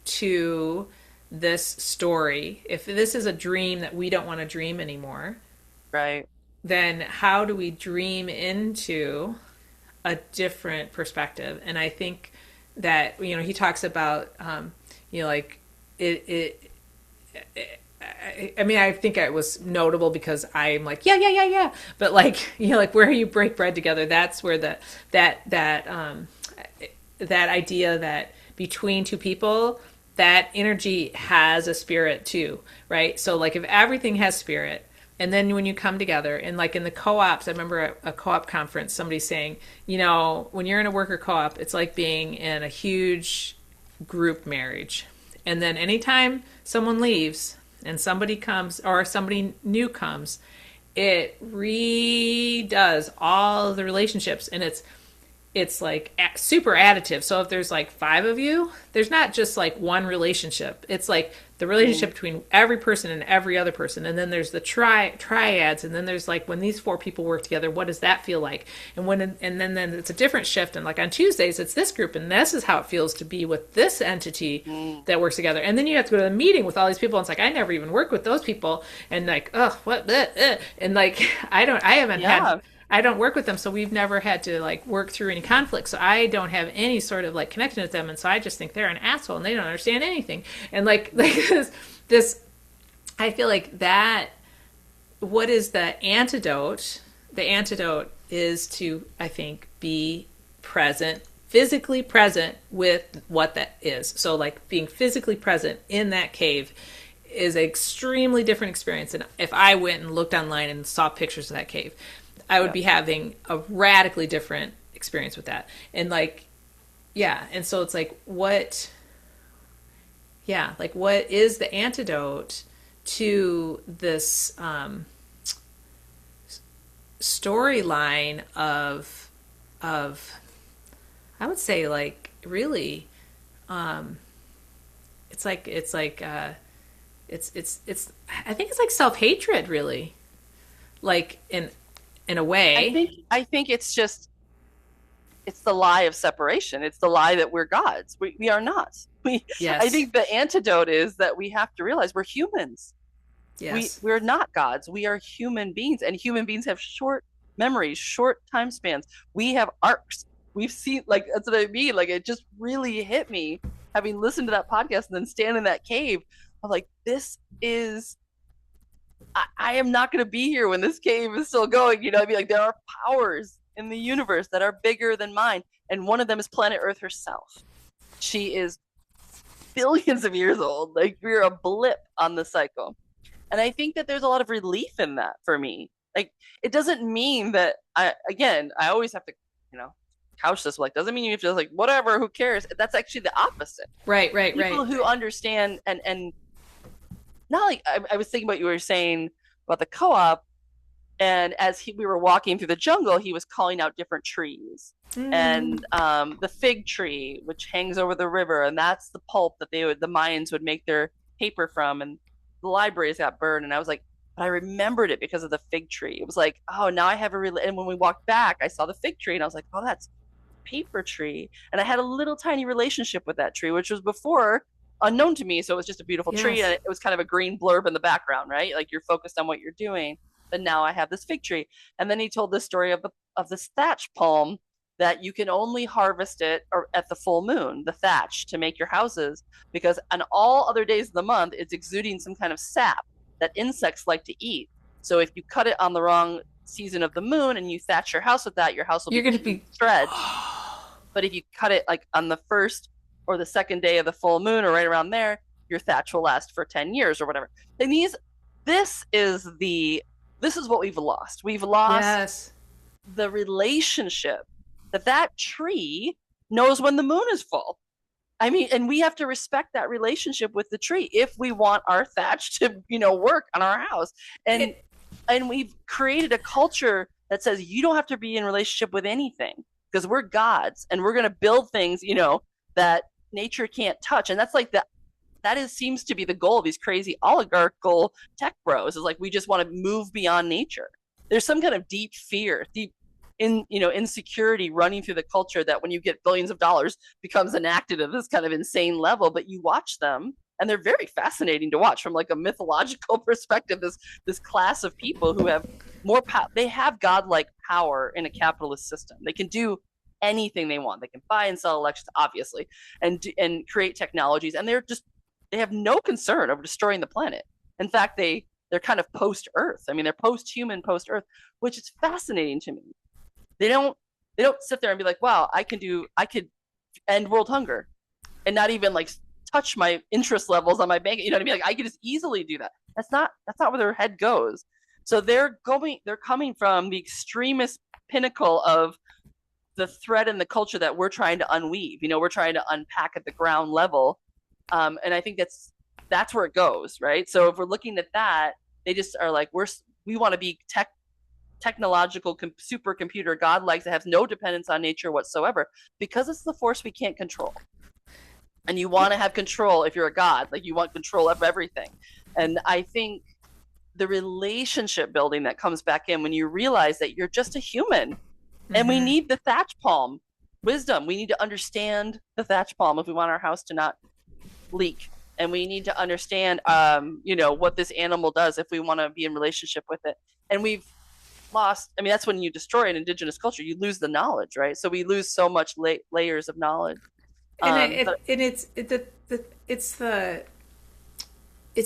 to this story? If this is a dream that we don't want to dream anymore, right? Then how do we dream into a different perspective? And I think that, he talks about, like I think it was notable because I'm like, yeah. But like, like where you break bread together, that's where that idea that between two people, that energy has a spirit too, right? So like if everything has spirit, and then when you come together and like in the co-ops, I remember a co-op conference, somebody saying, when you're in a worker co-op, it's like being in a huge group marriage. And then anytime someone leaves and somebody comes or somebody new comes, it redoes all of the relationships, and it's like super additive. So if there's like 5 of you, there's not just like one relationship. It's like the relationship between every person and every other person. And then there's the triads. And then there's like when these 4 people work together, what does that feel like? And then it's a different shift. And like on Tuesdays, it's this group. And this is how it feels to be with this entity that works together. And then you have to go to a meeting with all these people. And it's like, I never even worked with those people. And like, oh, what? And like, I haven't I don't work with them, so we've never had to like work through any conflict. So I don't have any sort of like connection with them, and so I just think they're an asshole and they don't understand anything. And like this I feel like that. What is the antidote? The antidote is to, I think, be present, physically present with what that is. So like being physically present in that cave is an extremely different experience than if I went and looked online and saw pictures of that cave. I would be having a radically different experience with that. And like, yeah. And so it's like, what is the antidote to this storyline of I would say like really it's I think it's like self-hatred really, like in a way. I think it's just it's the lie of separation. It's the lie that we're gods. We are not. I Yes. think the antidote is that we have to realize we're humans. Yes. We're not gods. We are human beings, and human beings have short memories, short time spans. We have arcs. We've seen, like, that's what I mean. Like, it just really hit me having listened to that podcast and then stand in that cave. I'm like, this is. I am not going to be here when this cave is still going. You know, I'd be like, there are powers in the universe that are bigger than mine, and one of them is planet Earth herself. She is billions of years old. Like, we're a blip on the cycle. And I think that there's a lot of relief in that for me. Like, it doesn't mean that I always have to, couch this like, doesn't mean you have to like, whatever, who cares? That's actually the opposite. Right. People who understand and not like, I was thinking about you were saying about the co-op, and as we were walking through the jungle, he was calling out different trees. And the fig tree, which hangs over the river, and that's the pulp that the Mayans would make their paper from, and the libraries got burned. And I was like, but I remembered it because of the fig tree. It was like, oh, now I have and when we walked back, I saw the fig tree, and I was like, oh, that's paper tree. And I had a little tiny relationship with that tree, which was before unknown to me. So it was just a beautiful tree, and it was kind of a green blurb in the background, right? Like, you're focused on what you're doing. But now I have this fig tree. And then he told the story of this thatch palm, that you can only harvest it at the full moon, the thatch, to make your houses, because on all other days of the month, it's exuding some kind of sap that insects like to eat. So if you cut it on the wrong season of the moon and you thatch your house with that, your house will You're going to be shreds. But if you cut it like on the first or the second day of the full moon or right around there, your thatch will last for 10 years or whatever. And this is what we've lost. We've lost the relationship that tree knows when the moon is full. I mean, and we have to respect that relationship with the tree if we want our thatch to, work on our house. And we've created a culture that says you don't have to be in relationship with anything because we're gods and we're going to build things, that nature can't touch. And that's like seems to be the goal of these crazy oligarchical tech bros, is like, we just want to move beyond nature. There's some kind of deep fear, insecurity running through the culture that when you get billions of dollars becomes enacted at this kind of insane level. But you watch them and they're very fascinating to watch from like a mythological perspective. This class of people who have more power, they have godlike power in a capitalist system. They can do anything they want. They can buy and sell elections, obviously, and create technologies, and they have no concern over destroying the planet. In fact, they're kind of post-Earth. I mean, they're post-human, post-Earth, which is fascinating to me. They don't sit there and be like, wow, I could end world hunger and not even like touch my interest levels on my bank. You know what I mean? Like, I could just easily do that. That's not where their head goes. So they're coming from the extremist pinnacle of the threat and the culture that we're trying to unweave. We're trying to unpack at the ground level. And I think that's where it goes, right? So if we're looking at that, they just are like, we want to be technological supercomputer godlike that has no dependence on nature whatsoever, because it's the force we can't control. And you want to have control if you're a god, like you want control of everything. And I think the relationship building that comes back in when you realize that you're just a human, and we need the thatch palm wisdom. We need to understand the thatch palm if we want our house to not leak. And we need to understand, what this animal does if we want to be in relationship with it. And we've lost. I mean, that's when you destroy an indigenous culture, you lose the knowledge, right? So we lose so much layers of knowledge. And But it's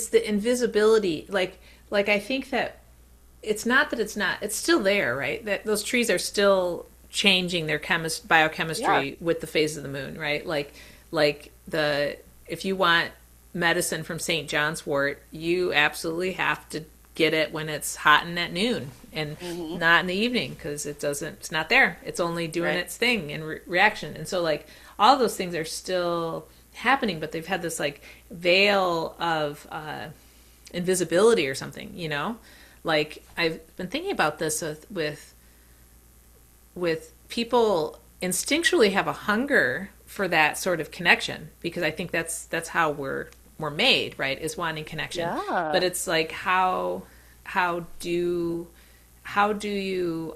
the invisibility. Like I think that it's not that it's still there, right? That those trees are still changing their yeah, biochemistry with the phase of the moon, right? Like the if you want medicine from St. John's wort, you absolutely have to get it when it's hot and at noon and hmm, not in the evening because it's not there. It's only doing right, its thing in reaction. And so like all those things are still happening, but they've had this like veil of invisibility or something, you know? Like I've been thinking about this with people instinctually have a hunger for that sort of connection because I think that's how we're made, right? Is wanting connection. yeah, But it's like how do how do you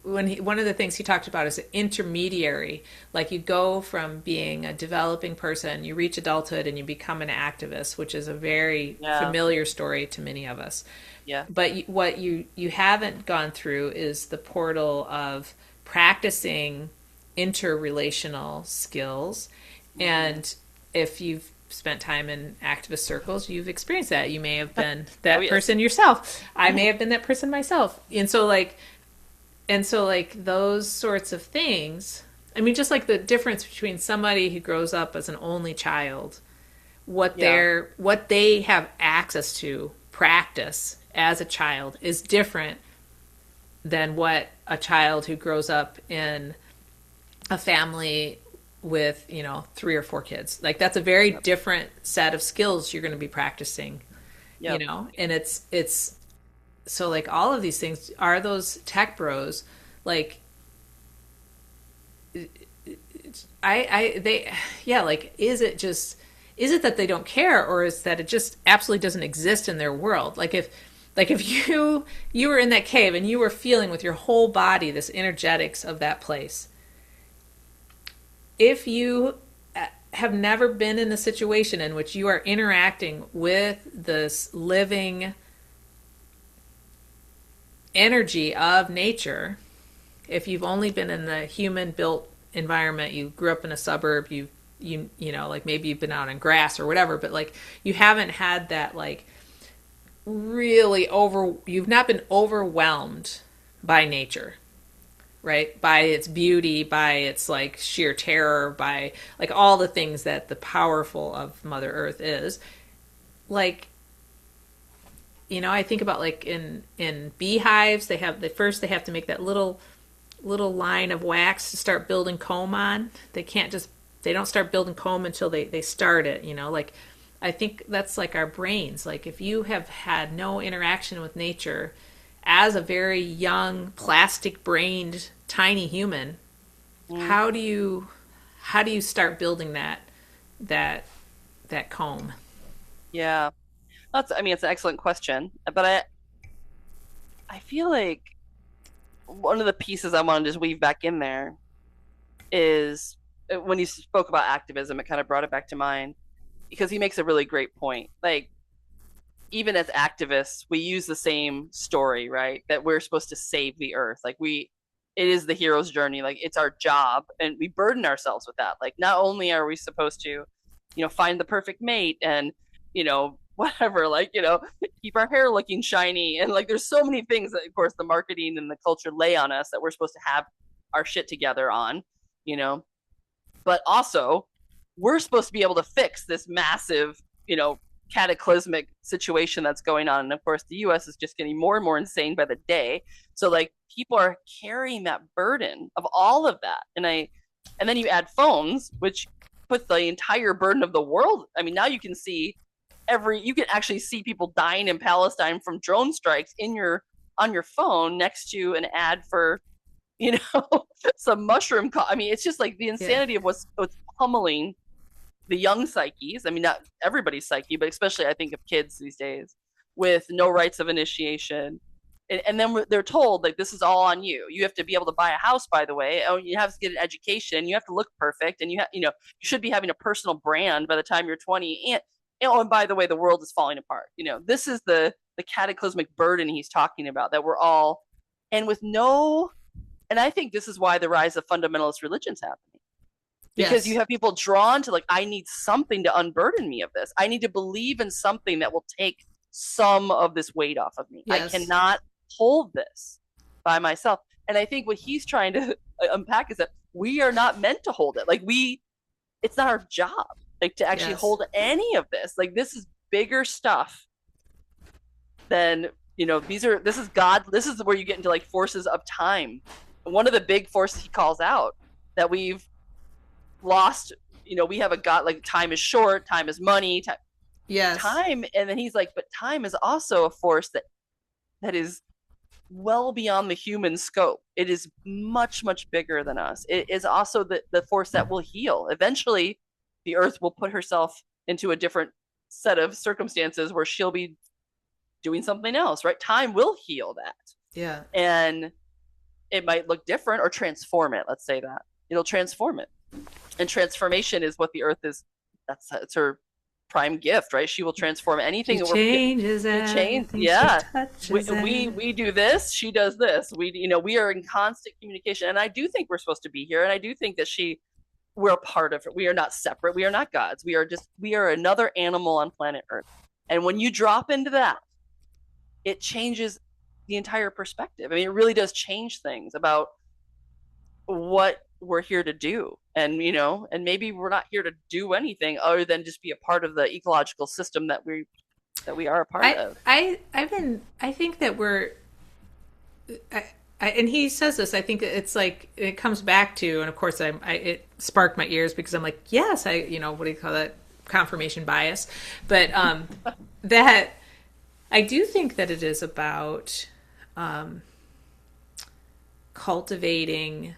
one of the things he talked about is an intermediary. Like you go from being a developing person, you reach adulthood, and you become an activist, which is a very yeah, familiar story to many of us. yeah, But what you haven't gone through is the portal of practicing interrelational skills. hmm, And if you've spent time in activist circles, you've experienced that. You may have been oh that yes, person yourself. I may have been that person myself. And so like those sorts of things, I mean, just like the difference between somebody who grows up as an only child, yeah, what they have access to practice as a child is different than what a child who grows up in a family with, you know, 3 or 4 kids. Like that's a very yep, different set of skills you're going to be practicing, you yep, know. And it's so like all of these things are those tech bros like I they yeah, like is it that they don't care or is that it just absolutely doesn't exist in their world? Like if you were in that cave and you were feeling with your whole body this energetics of that place. If you have never been in a situation in which you are interacting with this living energy of nature, if you've only been in the human built environment, you grew up in a suburb, you know, like maybe you've been out on grass or whatever, but like you haven't had that like really you've not been overwhelmed by nature, right? By its beauty, by its like sheer terror, by like all the things that the powerful of Mother Earth is. Like, you know, I think about like in beehives, they have to make that little line of wax to start building comb on. They don't start building comb until they start it, you know, like I think that's like our brains. Like if you have had no interaction with nature as a very young plastic brained tiny human, mm, how do you start building that that comb? yeah. That's, I mean, it's an excellent question, but I feel like one of the pieces I want to just weave back in there is when you spoke about activism, it kind of brought it back to mind because he makes a really great point. Like, even as activists, we use the same story, right? That we're supposed to save the earth. It is the hero's journey. Like, it's our job, and we burden ourselves with that. Like, not only are we supposed to, find the perfect mate and, whatever, like, keep our hair looking shiny. And like, there's so many things that, of course, the marketing and the culture lay on us that we're supposed to have our shit together on, you know, but also we're supposed to be able to fix this massive, cataclysmic situation that's going on. And of course, the US is just getting more and more insane by the day. So like people are carrying that burden of all of that. And then you add phones, which put the entire burden of the world. I mean, now you can actually see people dying in Palestine from drone strikes on your phone next to an ad for you know, some I mean, it's just like the Yeah. insanity of what's pummeling the young psyches. I mean, not everybody's psyche, but especially I think of kids these days with no rites of initiation. And then they're told like this is all on you. You have to be able to buy a house, by the way. Oh, you have to get an education. You have to look perfect, and you should be having a personal brand by the time you're 20. Oh, and by the way, the world is falling apart. This is the cataclysmic burden he's talking about, that we're all, and with no, and I think this is why the rise of fundamentalist religions happening, because you Yes. have people drawn to, like, I need something to unburden me of this. I need to believe in something that will take some of this weight off of me. I Yes. cannot hold this by myself. And I think what he's trying to unpack is that we are not meant to hold it. Like, it's not our job, like, to actually Yes. hold any of this. Like, this is bigger stuff than, this is God. This is where you get into, like, forces of time. One of the big forces he calls out that we've lost, we have a God, like, time is short, time is money, Yes. time. And then he's like, but time is also a force that is well beyond the human scope. It is much, much bigger than us. It is also the force that will heal. Eventually, the earth will put herself into a different set of circumstances where she'll be doing something else, right? Time will heal that. Yeah. And it might look different or transform it. Let's say that. It'll transform it. And transformation is what the earth is. That's her prime gift, right? She will transform anything. She changes everything. Yeah. She touches We do this, she does this. We are in constant communication. And I do think we're supposed to be here. And I do think that we're a part of it. We are not separate. We are not gods. We are another animal on planet Earth. And when you drop into that, it changes the entire perspective. I mean, it really does change things about what we're here to do. And maybe we're not here to do anything other than just be a part of the ecological system that we are a part of. I think that and he says this. I think it's like it comes back to, and of course, it sparked my ears because I'm like, yes, what do you call that? Confirmation bias, but that I do think that it is about cultivating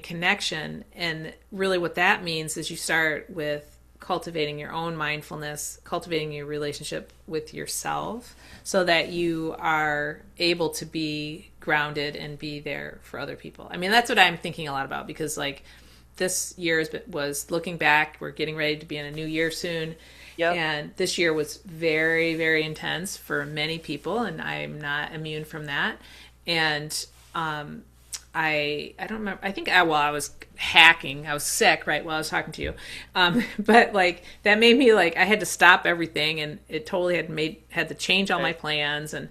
connection. And really what that means is you start with cultivating your own mindfulness, cultivating your relationship with yourself so that you are able to be grounded and be there for other people. I mean, that's what I'm thinking a lot about, because like this year was looking back, we're getting ready to be in a new year soon. Yep. And this year was very, very intense for many people, and I'm not immune from that. And I don't remember. I think I was hacking. I was sick right while I was talking to you, but like that made me like I had to stop everything, and it totally had to change all my plans, and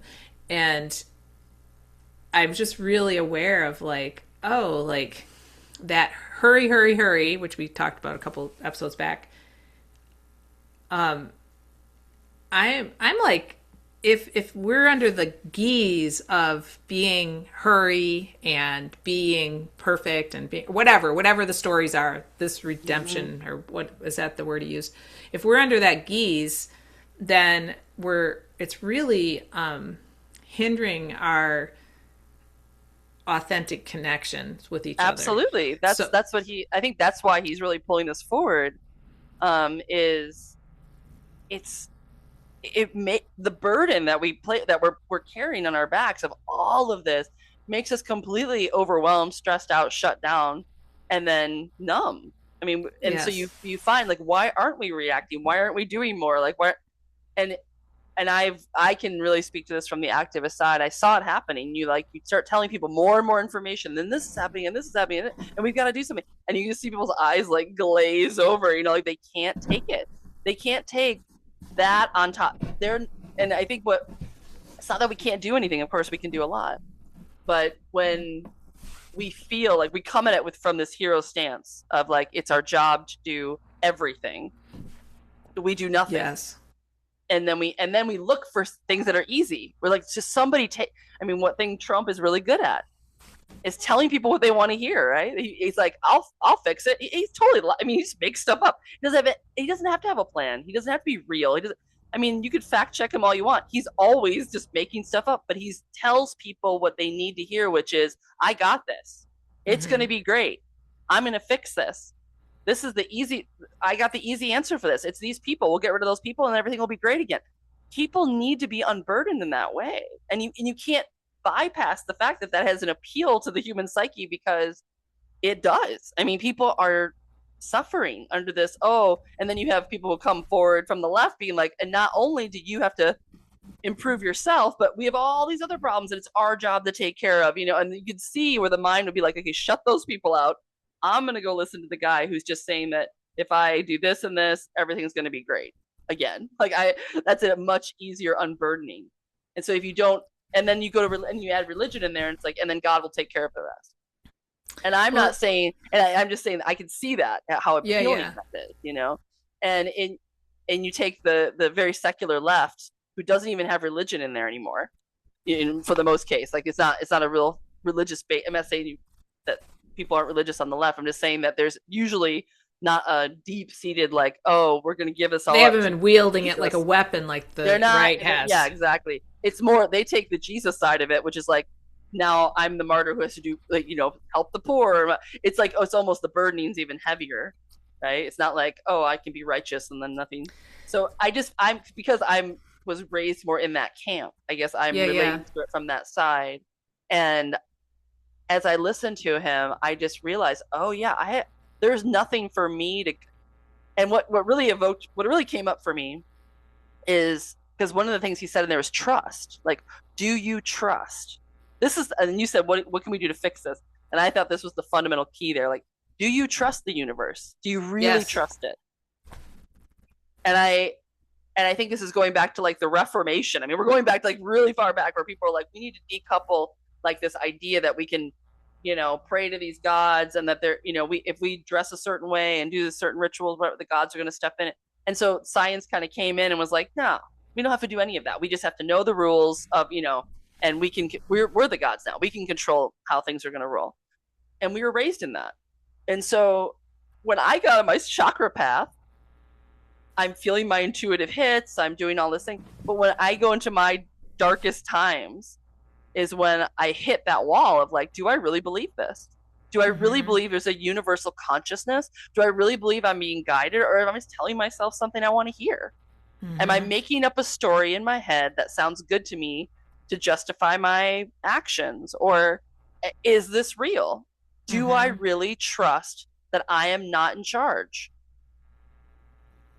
I'm just really aware of like, oh, like that hurry, which we talked about a couple episodes back. I'm like, if we're under the guise of being hurry and being perfect and being whatever the stories are, this redemption, or what is that the word he used? If we're under that guise, then it's really hindering our authentic connections with each other. Absolutely. That's what I think that's why he's really pulling this forward. Is the burden that we're carrying on our backs of all of this makes us completely overwhelmed, stressed out, shut down, and then numb. I mean, and yes. So you find, like, why aren't we reacting? Why aren't we doing more? Like, why? And I can really speak to this from the activist side. I saw it happening. You start telling people more and more information. Then this is happening, and this is happening, and we've got to do something. And you can see people's eyes like glaze over. Like they can't take it. They can't take that on top. And I think it's not that we can't do anything. Of course, we can do a lot. But when we feel like we come at it from this hero stance of like it's our job to do everything, we do nothing. Yes. And then we look for things that are easy. We're like, just somebody take. I mean, what thing Trump is really good at is telling people what they want to hear. Right? He's like, I'll fix it. He's totally. I mean, he just makes stuff up. He doesn't have to have a plan. He doesn't have to be real. He doesn't. I mean, you could fact check him all you want. He's always just making stuff up, but he tells people what they need to hear, which is, I got this. It's going to be great. I'm going to fix this. This is I got the easy answer for this. It's these people. We'll get rid of those people and everything will be great again. People need to be unburdened in that way. And you can't bypass the fact that has an appeal to the human psyche, because it does. I mean, people are suffering under this. Oh, and then you have people who come forward from the left being like, and not only do you have to improve yourself, but we have all these other problems and it's our job to take care of, and you could see where the mind would be like, okay, shut those people out. I'm going to go listen to the guy who's just saying that if I do this and this, everything's going to be great again. That's a much easier unburdening. And so if you don't, and then you go to, and you add religion in there, and it's like, and then God will take care of the rest. And I'm not saying, and I'm just saying that I can see that, how appealing that is, and you take the very secular left, who doesn't even have religion in there anymore, for the most case. Like it's not a real religious base. I'm not saying that people aren't religious on the left. I'm just saying that there's usually not a deep-seated like, oh, we're going to give us all. They haven't been wielding it like a weapon like the right has. Yeah, exactly. It's more they take the Jesus side of it, which is like, now I'm the martyr who has to do, like, help the poor. It's like, it's almost the burdening's even heavier, right? It's not like, oh, I can be righteous and then nothing. So because I'm was raised more in that camp, I guess I'm relating to it from that side. And as I listened to him, I just realized, oh yeah, there's nothing for me to. And what really came up for me is, because one of the things he said in there was trust. Like, do you trust? And you said, what can we do to fix this? And I thought this was the fundamental key there. Like, do you trust the universe? Do you really trust it? And I think this is going back to like the Reformation. I mean, we're going back to like really far back, where people are like, we need to decouple like this idea that we can, pray to these gods, and that they're, if we dress a certain way and do certain rituals, the gods are going to step in it. And so science kind of came in and was like, no, we don't have to do any of that. We just have to know the rules of, and we're the gods now. We can control how things are going to roll. And we were raised in that. And so when I got on my chakra path, I'm feeling my intuitive hits. I'm doing all this thing. But when I go into my darkest times is when I hit that wall of like, do I really believe this? Do I really believe there's a universal consciousness? Do I really believe I'm being guided, or am I just telling myself something I want to hear? Am I making up a story in my head that sounds good to me to justify my actions? Or is this real? Do I really trust that I am not in charge?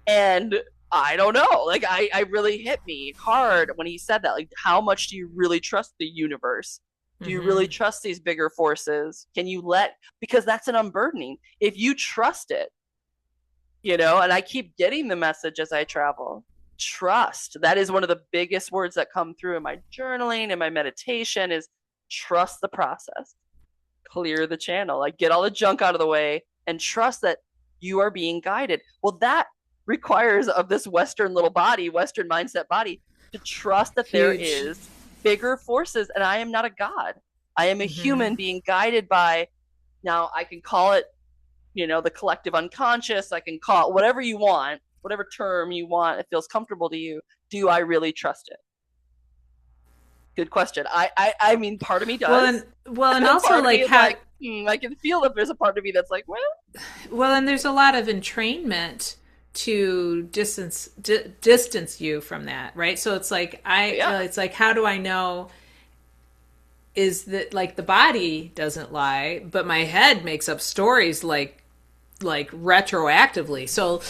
And I don't know. Like, I really hit me hard when he said that. Like, how much do you really trust the universe? Do you really trust these bigger forces? Can you because that's an unburdening. If you trust it, and I keep getting the message as I travel, trust. That is one of the biggest words that come through in my journaling and my meditation is trust the process. Clear the channel. Like, get all the junk out of the way and trust that you are being guided. Well, that requires of this Western mindset body, to trust that there is bigger forces, and I am not a god. I am a human being guided by, now I can call it, the collective unconscious. I can call it whatever you want, whatever term you want, it feels comfortable to you. Do I really trust it? Good question. I mean, part of me does. Well, and also like how I can feel that there's a part of me that's like, well, and there's a lot of entrainment to distance you from that, right? So it's like it's like, how do I know? Is that like the body doesn't lie, but my head makes up stories like retroactively. So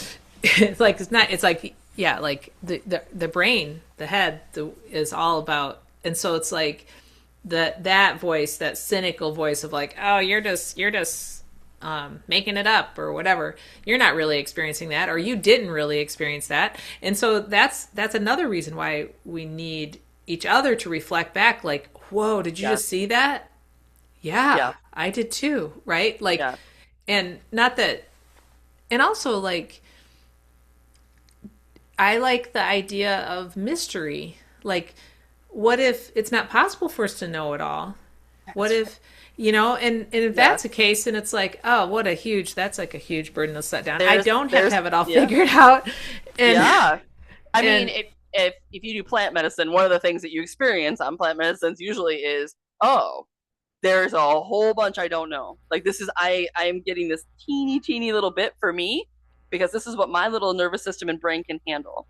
it's like the brain, the head, is all about. And so it's like that voice, that cynical voice of like, oh, you're just making it up or whatever. You're not really experiencing that, or you didn't really experience that. And so that's another reason why we need each other to reflect back. Like, whoa, did you just see that? Yeah, I did too. Right. Like, and not that, and also like, I like the idea of mystery. Like, what if it's not possible for us to know it all? What if, and if that's the case, and it's like, oh, that's like a huge burden to set down. I don't have it all figured out. And, I mean, if you do plant medicine, one of the things that you experience on plant medicines usually is, oh, there's a whole bunch I don't know. Like, this is, I am getting this teeny little bit for me, because this is what my little nervous system and brain can handle.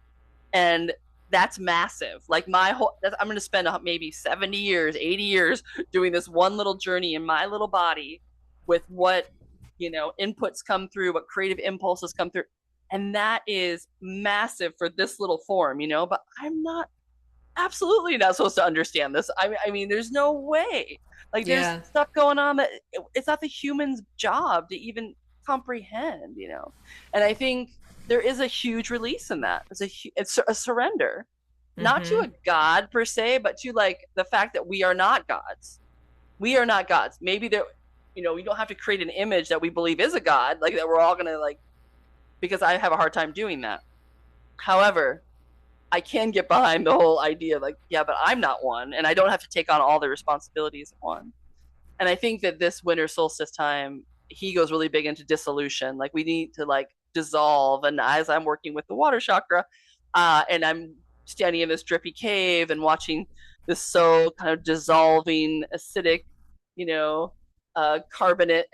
And that's massive. Like, I'm going to spend maybe 70 years, 80 years doing this one little journey in my little body with what inputs come through, what creative impulses come through. And that is massive for this little form, but I'm not absolutely not supposed to understand this. I mean, there's no way. Like, there's Yeah. stuff going on that it's not the human's job to even comprehend. And I think there is a huge release in that. It's a surrender, not to Mm-hmm. a god per se, but to like the fact that we are not gods. We are not gods. Maybe we don't have to create an image that we believe is a god, like that we're all gonna like, because I have a hard time doing that. However, I can get behind the whole idea of like, yeah, but I'm not one, and I don't have to take on all the responsibilities of one. And I think that this winter solstice time, he goes really big into dissolution. Like, we need to like dissolve. And as I'm working with the water chakra, and I'm standing in this drippy cave and watching this so kind of dissolving acidic, you know, carbonic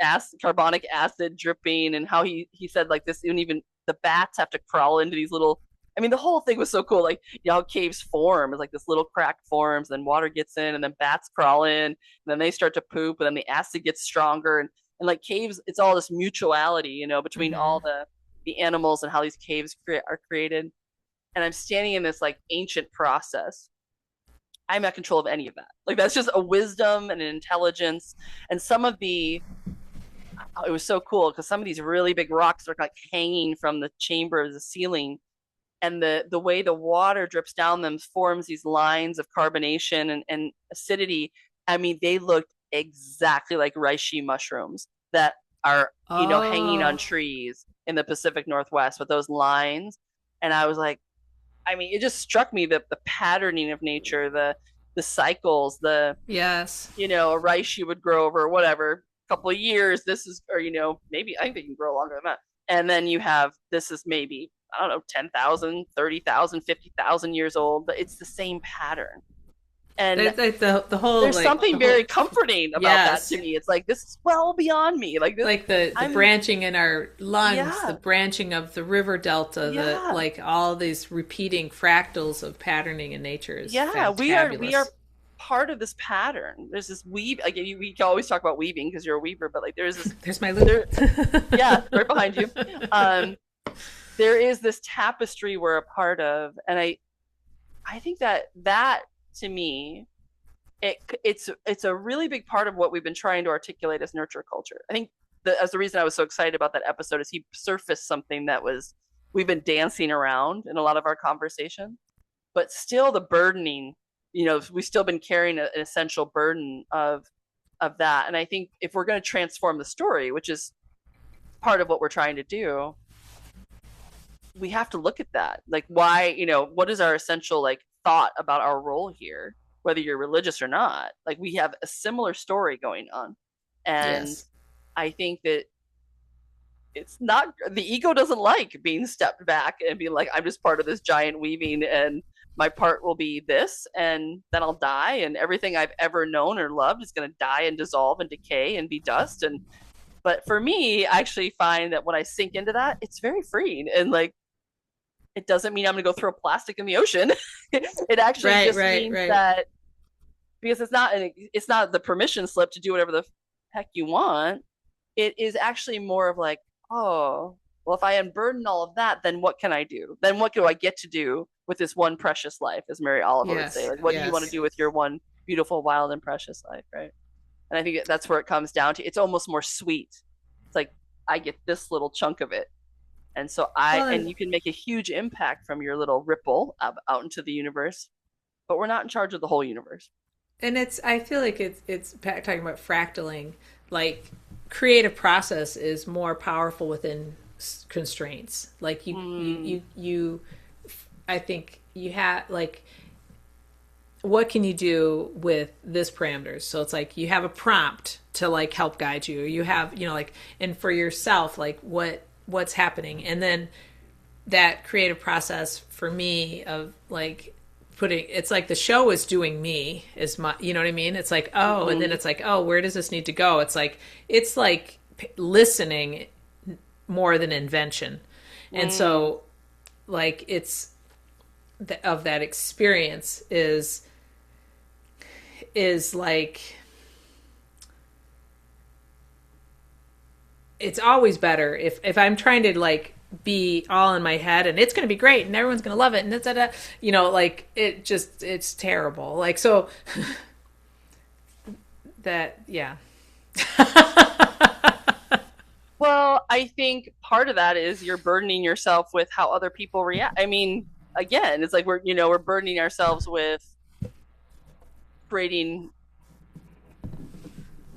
acid dripping, and how he said like this, and even the bats have to crawl into these little. I mean, the whole thing was so cool. Like, how caves form is like this little crack forms, then water gets in, and then bats crawl in, and then they start to poop, and then the acid gets stronger, and like caves, it's all this mutuality, between all Mm-hmm. the animals and how these caves are created. And I'm standing in this like ancient process. I'm not in control of any of that. Like, that's just a wisdom and an intelligence. And some of the it was so cool because some of these really big rocks are like hanging from the chamber of the ceiling, and the way the water drips down them forms these lines of carbonation and acidity. I mean, they looked exactly like reishi mushrooms that are hanging on Oh. trees in the Pacific Northwest with those lines. And I was like, I mean, it just struck me that the patterning of nature, the cycles, Yes. a reishi would grow over whatever couple of years. This is, or maybe I think they can grow longer than that. And then you have, this is maybe, I don't know, 10,000, 30,000, 50,000 years old, but it's the same pattern. And The whole there's like the something very whole comforting about that yes. to me. It's like, this is well beyond me. Like, this, Like the I'm, branching in our lungs, the yeah, branching of the river delta, the yeah, like all these repeating fractals of patterning in nature is yeah. We are fantabulous. part of this pattern. There's this weave. Like, we can always talk about weaving because you're a weaver, but like, there's this, There's my loop. there, yeah, right behind you. Um, there is this tapestry we're a part of, and I think that to me, it's a really big part of what we've been trying to articulate as nurture culture. I think as the reason I was so excited about that episode is he surfaced something that was, we've been dancing around in a lot of our conversation, but still the burdening, we've still been carrying an essential burden of that. And I think if we're going to transform the story, which is part of what we're trying to do, we have to look at that. Like, why, what is our essential like thought about our role here, whether you're religious or not? Like, we have a similar story going on. And Yes. I think that it's not, the ego doesn't like being stepped back and being like, I'm just part of this giant weaving, and my part will be this, and then I'll die, and everything I've ever known or loved is going to die and dissolve and decay and be dust. And but for me, I actually find that when I sink into that, it's very freeing. And like, it doesn't mean I'm going to go throw plastic in the ocean. It actually Right, just right, means right. that, because it's not the permission slip to do whatever the heck you want. It is actually more of like, oh, well, if I unburden all of that, then what can I do? Then what do I get to do with this one precious life, as Mary Oliver would say? Yes, Like, what do you want to yes. do with your one beautiful, wild, and precious life, right? And I think that's where it comes down to. It's almost more sweet. It's like, I get this little chunk of it, and so Well, and you can make a huge impact from your little ripple out into the universe, but we're not in charge of the whole universe. and it's I feel like it's talking about fractaling. Like creative process is more powerful within constraints. Like Mm, I think you have like what can you do with this parameters? So it's like you have a prompt to like help guide you. You have, like, and for yourself, like what's happening. And then that creative process for me of like putting, it's like the show is doing me is my, you know what I mean? It's like, oh, and then mm-hmm, it's like, oh, where does this need to go? It's like listening more than invention. And mm, so like it's of that experience is like it's always better if I'm trying to like be all in my head and it's going to be great and everyone's going to love it and da, like it's terrible. Like, so that, yeah. Well, I think part of that is you're burdening yourself with how other people react. I mean, again, it's like we're burdening ourselves with creating.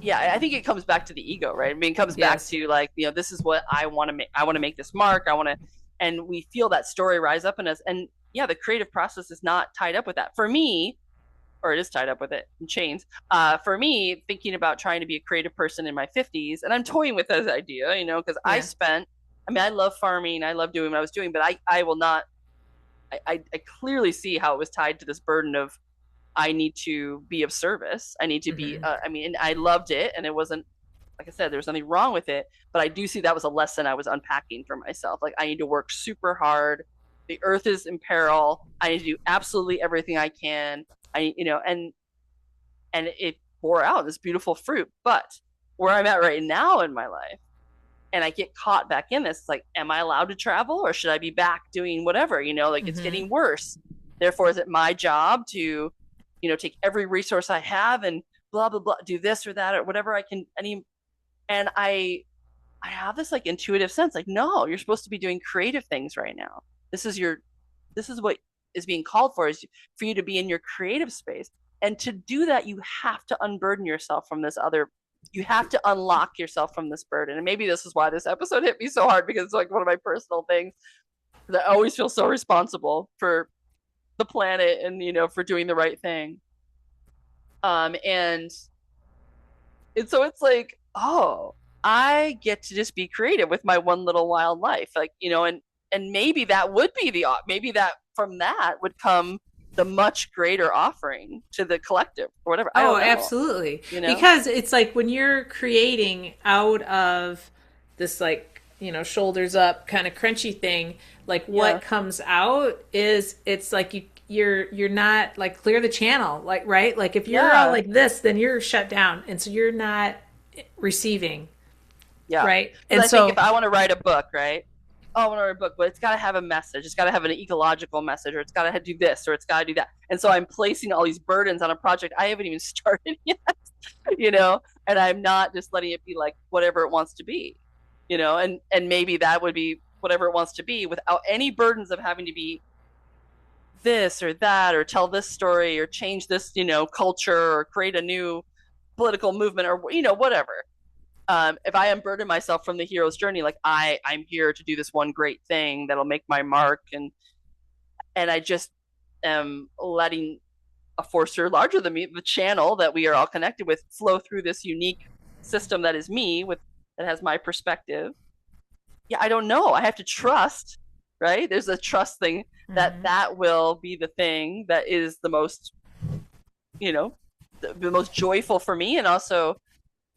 Yeah, I think it comes back to the ego, right? I mean, it comes back Yes. to like, this is what I want to make. I want to make this mark. And we feel that story rise up in us. And yeah, the creative process is not tied up with that. For me, or it is tied up with it in chains. For me, thinking about trying to be a creative person in my 50s, and I'm toying with this idea, because I love farming, I love doing what I was doing, but I will not, I clearly see how it was tied to this burden of, I need to be of service. I need to be, Mm-hmm. and I loved it. And it wasn't, like I said, there was nothing wrong with it, but I do see that was a lesson I was unpacking for myself. Like, I need to work super hard. The earth is in peril. I need to do absolutely everything I can. And it bore out this beautiful fruit. But where I'm at right now in my life, and I get caught back in this, it's like, am I allowed to travel or should I be back doing whatever? Like, it's Mm-hmm. getting worse. Therefore, is it my job to, take every resource I have and blah, blah, blah, do this or that or whatever I can. And I have this like intuitive sense, like, no, you're supposed to be doing creative things right now. This is what is being called for, is for you to be in your creative space. And to do that, you have to unburden yourself from this other, you have to unlock yourself from this burden. And maybe this is why this episode hit me so hard, because it's like one of my personal things that I always feel so responsible for the planet and, for doing the right thing. And so it's like, oh, I get to just be creative with my one little wild life. Like, and maybe that would be maybe that from that would come the much greater offering to the collective or whatever. I Oh, don't know, absolutely. you know? Because it's like when you're creating out of this, like, shoulders up kind of crunchy thing, like Yeah. what comes out is, it's like you're not like, clear the channel, like, right? Like if you're all Yeah. like this, then you're shut down. And so you're not receiving, Yeah. right? Because And I think if so, I want to write a book, right? Oh, I want to write a book, but it's got to have a message. It's got to have an ecological message, or it's got to do this, or it's got to do that. And so I'm placing all these burdens on a project I haven't even started yet, and I'm not just letting it be like whatever it wants to be, and maybe that would be whatever it wants to be without any burdens of having to be this or that, or tell this story, or change this, culture, or create a new political movement, or, whatever. If I unburden myself from the hero's journey, like I'm here to do this one great thing that'll make my mark, and I just am letting a forcer larger than me, the channel that we are all connected with, flow through this unique system that is me, that has my perspective. Yeah, I don't know. I have to trust, right? There's a trust thing that mhm. that will be the thing that is the most, the most joyful for me, and also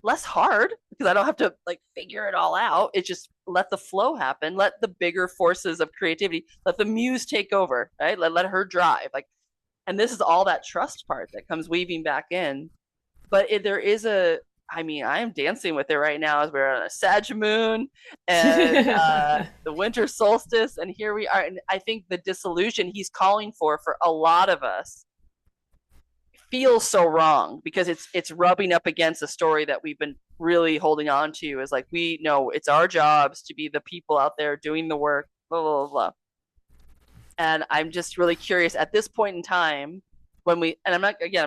less hard, because I don't have to like figure it all out. It just let the flow happen, let the bigger forces of creativity, let the muse take over, right? Let her drive. Like, and this is all that trust part that comes weaving back in. But there is I mean, I am dancing with it right now as we're on a Sag moon and the winter solstice, and here we are. And I think the disillusion he's calling for a lot of us feels so wrong, because it's rubbing up against a story that we've been really holding on to, is like, we know it's our jobs to be the people out there doing the work, blah blah blah, blah. And I'm just really curious at this point in time, when we, and I'm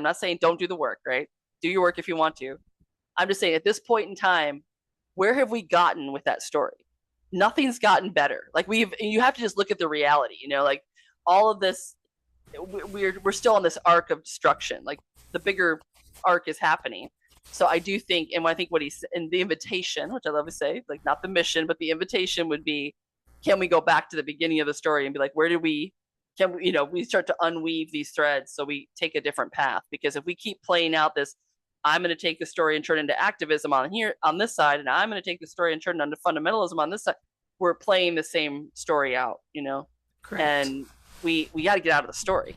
not saying don't do the work, right? Do your work if you want to. I'm just saying at this point in time, where have we gotten with that story? Nothing's gotten better. Like, you have to just look at the reality, like all of this, we're still on this arc of destruction. Like, the bigger arc is happening. So I do think, and I think what he's in the invitation, which I love to say, like, not the mission, but the invitation would be, can we go back to the beginning of the story and be like, where did we, can we, we start to unweave these threads so we take a different path? Because if we keep playing out this, I'm going to take the story and turn it into activism on here on this side, and I'm going to take the story and turn it into fundamentalism on this side, we're playing the same story out, Correct. and we got to get out of the story,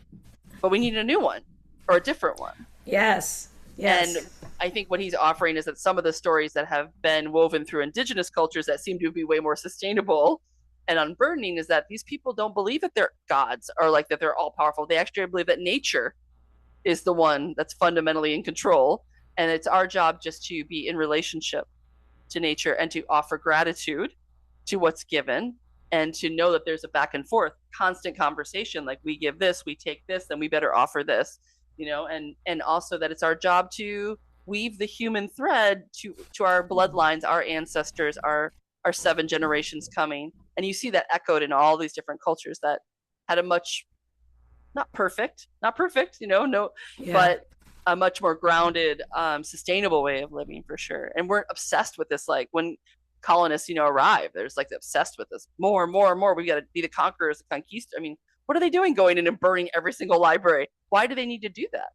but we need a new one or a different one. Yes. And Yes. I think what he's offering is that some of the stories that have been woven through indigenous cultures that seem to be way more sustainable and unburdening is that these people don't believe that they're gods or like that they're all powerful. They actually believe that nature is the one that's fundamentally in control. And it's our job just to be in relationship to nature and to offer gratitude to what's given and to know that there's a back and forth constant conversation, like we give this, we take this, then we better offer this, and also that it's our job to weave the human thread to our bloodlines, our ancestors, our 7 generations coming. And you see that echoed in all these different cultures that had a much not perfect, no, Yeah. but a much more grounded, sustainable way of living for sure. And we're obsessed with this. Like when colonists, arrive, there's like obsessed with this more and more and more. We got to be the conquerors, the conquistadors. I mean, what are they doing going in and burning every single library? Why do they need to do that?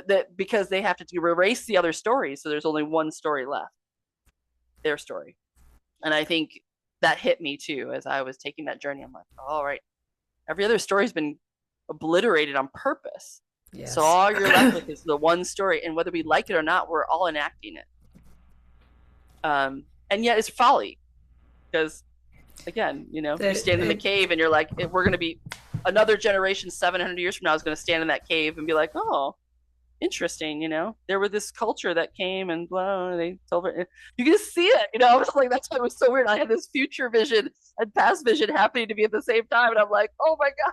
That because they have to erase the other stories. So there's only one story left, their story. And I think that hit me too as I was taking that journey. I'm like, all right, every other story's been obliterated on purpose. So Yes. all you're left with is the one story, and whether we like it or not, we're all enacting it. And yet it's folly because, again, you stand in the cave and you're like, if we're going to be another generation 700 years from now is going to stand in that cave and be like, oh, interesting. There was this culture that came and blah, they told her, you can just see it. I was like, that's why it was so weird. I had this future vision and past vision happening to me at the same time, and I'm like, oh my god.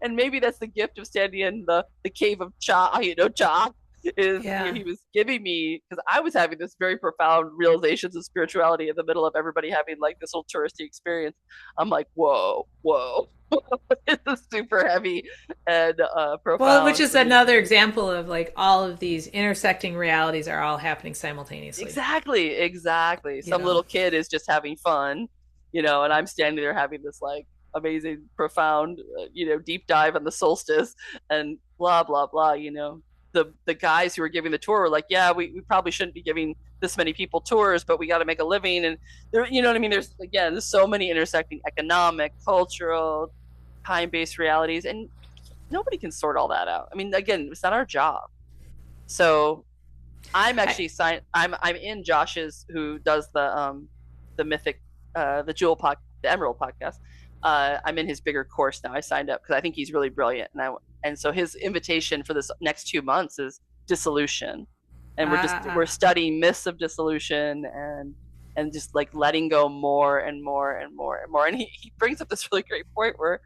And maybe that's the gift of standing in the cave of Cha. Cha is Yeah. he was giving me, because I was having this very profound realizations of spirituality in the middle of everybody having like this whole touristy experience. I'm like, whoa, this is super heavy and Well, which profound is for me. another example of like all of these intersecting realities are all happening simultaneously. Exactly. You Some know. little kid is just having fun, and I'm standing there having this like amazing, profound, deep dive on the solstice and blah blah blah. The guys who were giving the tour were like, yeah, we probably shouldn't be giving this many people tours, but we got to make a living. And there, you know what I mean? There's so many intersecting economic, cultural, time-based realities, and nobody can sort all that out. I mean, again, it's not our job. So I'm I, actually signed. I'm in Josh's, who does the mythic, the Jewel pod, the Emerald podcast. I'm in his bigger course now. I signed up because I think he's really brilliant, and so his invitation for this next 2 months is dissolution, and we're ah, studying myths of dissolution and just like letting go more and more and more and more. And he brings up this really great point where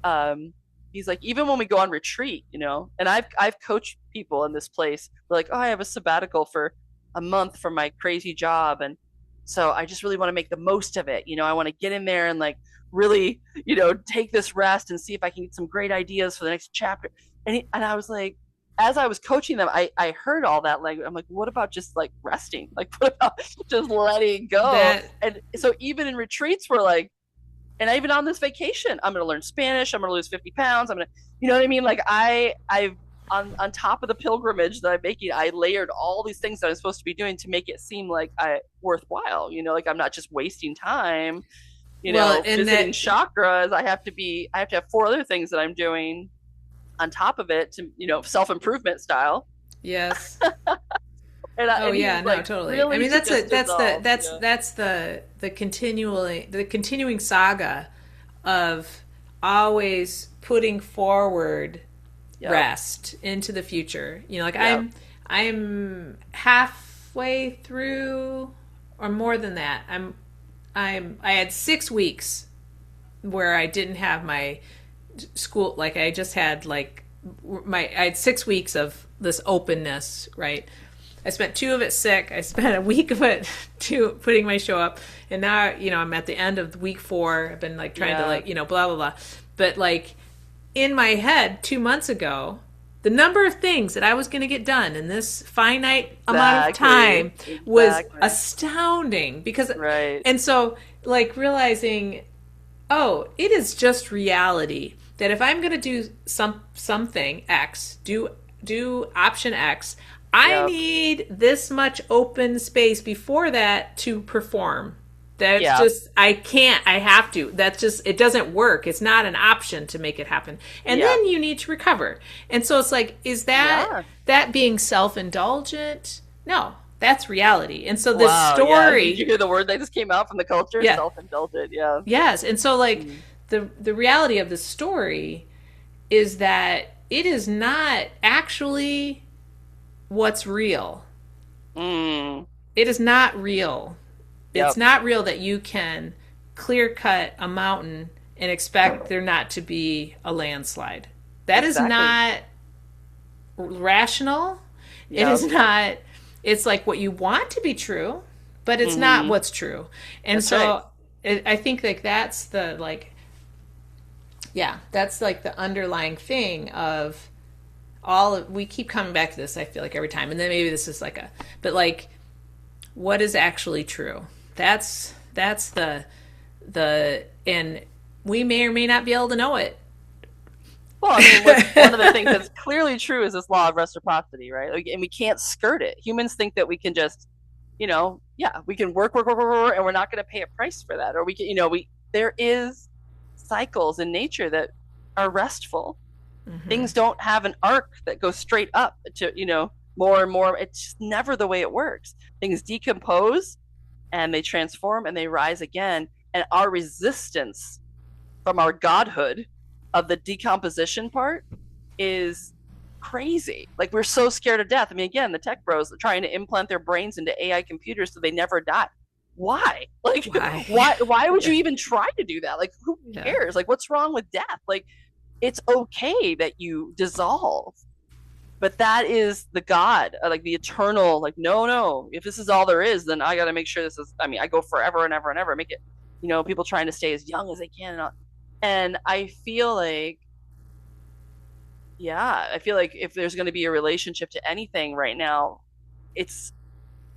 um, he's like, even when we go on retreat, and I've coached people in this place. They're like, oh, I have a sabbatical for a month from my crazy job, and so I just really want to make the most of it. I want to get in there and like really, take this rest and see if I can get some great ideas for the next chapter. And I was like, as I was coaching them, I heard all that language. I'm like, what about just like resting? Like, what about just letting go? that And so even in retreats, we're like, and even on this vacation, I'm going to learn Spanish. I'm going to lose 50 pounds. I'm going to, you know what I mean? Like I've on top of the pilgrimage that I'm making, I layered all these things that I'm supposed to be doing to make it seem like worthwhile. Like I'm not just wasting time. well, and Visiting that chakras. I have to have 4 other things that I'm doing on top of it to, self improvement style. yes. Oh And he yeah, was no, like, totally. I really mean, to that's a just that's the dissolve. that's the continuing saga of always putting forward Yep. rest into the future. Like Yep. I'm halfway through or more than that. I had 6 weeks where I didn't have my school, like I just had like I had 6 weeks of this openness, right? I spent 2 of it sick. I spent a week of it putting my show up, and now I'm at the end of week 4. I've been like trying to Yeah. like blah blah blah, but like in my head 2 months ago, the number of things that I was going to get done in this finite amount of Exactly. time was Exactly. astounding because, Right. and so like realizing, oh, it is just reality that if I'm going to do something X, do option X, I Yep. need this much open space before that to perform. That's Yeah. just, I can't, I have to. That's just, it doesn't work. It's not an option to make it happen. And Yeah. then you need to recover. And so it's like, is Yeah. that being self-indulgent? No, that's reality. And so this Wow. Yeah. Did you story, hear the word that just came out from the culture? yeah, Self-indulgent. Yeah. yes. And so like Mm. the reality of the story is that it is not actually what's real. Mm. It is not real. It's Yep. not real that you can clear cut a mountain and expect there not to be a landslide. That is Exactly. not rational. It is Yep. not, it's like what you want to be true, but it's not Mm-hmm. what's true. And That's right. so I think like that's the like, yeah, that's like the underlying thing of all of, we keep coming back to this, I feel like every time. And then maybe this is like a, but like, what is actually true? That's and we may or may not be able to know it. Well, I mean, what's one of the things that's clearly true is this law of reciprocity, right? Like, and we can't skirt it. Humans think that we can just, yeah, we can work, and we're not going to pay a price for that, or we can, there is cycles in nature that are restful. Mm-hmm. Things don't have an arc that goes straight up to, more and more. It's just never the way it works. Things decompose and they transform and they rise again. And our resistance from our godhood of the decomposition part is crazy. Like, we're so scared of death. I mean, again, the tech bros are trying to implant their brains into AI computers so they never die. Why? Like, Why? why would Yeah. you even try to do that? Like, who Yeah. cares? Like, what's wrong with death? Like, it's okay that you dissolve, but that is the God, like the eternal, like, no, if this is all there is, then I got to make sure this is, I mean, I go forever and ever and ever, make it, people trying to stay as young as they can. And I feel like, yeah, I feel like if there's going to be a relationship to anything right now, it's,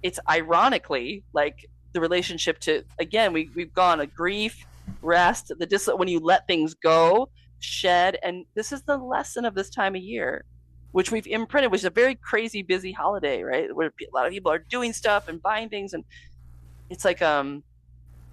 it's ironically like the relationship to, again, we've gone a grief, rest, when you let things go, shed. And this is the lesson of this time of year, which we've imprinted, which is a very crazy, busy holiday, right? Where a lot of people are doing stuff and buying things. And it's like, and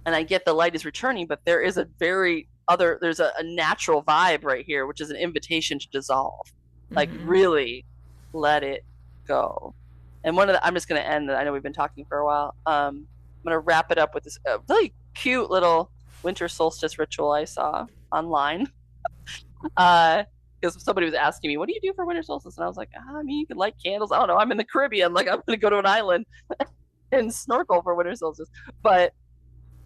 I get the light is returning, but there is there's a natural vibe right here, which is an invitation to dissolve, like Mm-hmm. really let it go. And I'm just going to end that. I know we've been talking for a while. I'm going to wrap it up with this really cute little winter solstice ritual I saw online. Because somebody was asking me, what do you do for winter solstice? And I was like, I mean, you could light candles. I don't know. I'm in the Caribbean. Like, I'm going to go to an island and snorkel for winter solstice. But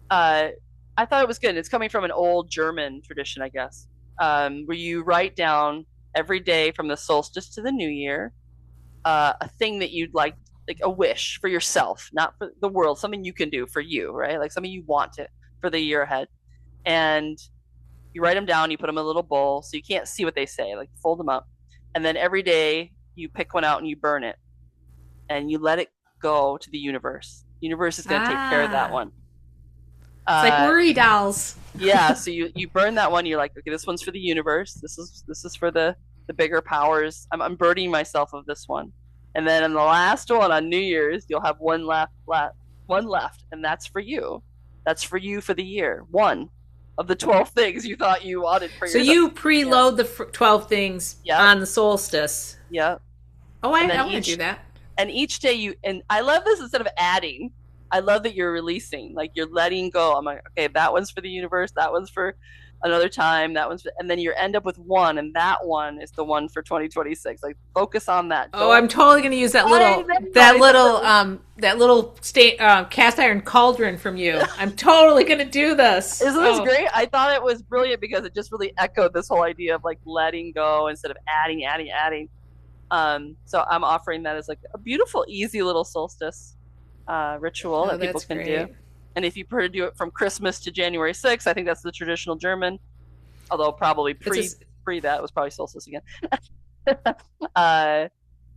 I thought it was good. It's coming from an old German tradition, I guess, where you write down every day from the solstice to the new year a thing that you'd like a wish for yourself, not for the world, something you can do for you, right? Like something you want to for the year ahead. And you write them down, you put them in a little bowl so you can't see what they say, like fold them up. And then every day you pick one out and you burn it and you let it go to the universe. The universe is going to take care of that one. It's like worry dolls. Yeah, so you burn that one. You're like, okay, this one's for the universe. This is for the bigger powers. I'm burdening myself of this one, and then in the last one on New Year's, you'll have one left, and that's for you. That's for you for the year. One of the 12 things you thought you wanted for yourself. So you preload the 12 things on the solstice. Yeah. Oh, I want to do that. And each day and I love this instead of adding. I love that you're releasing, like you're letting go. I'm like, okay, that one's for the universe. That one's for another time. And then you end up with one, and that one is the one for 2026. Like, focus on that. I'm totally going to use that little cast iron cauldron from you. I'm totally going to do this. Isn't this great? I thought it was brilliant because it just really echoed this whole idea of like letting go instead of adding. So I'm offering that as like a beautiful, easy little solstice ritual that people can do. And if you prefer to do it from Christmas to January 6th, I think that's the traditional German, although probably pre that was probably solstice again.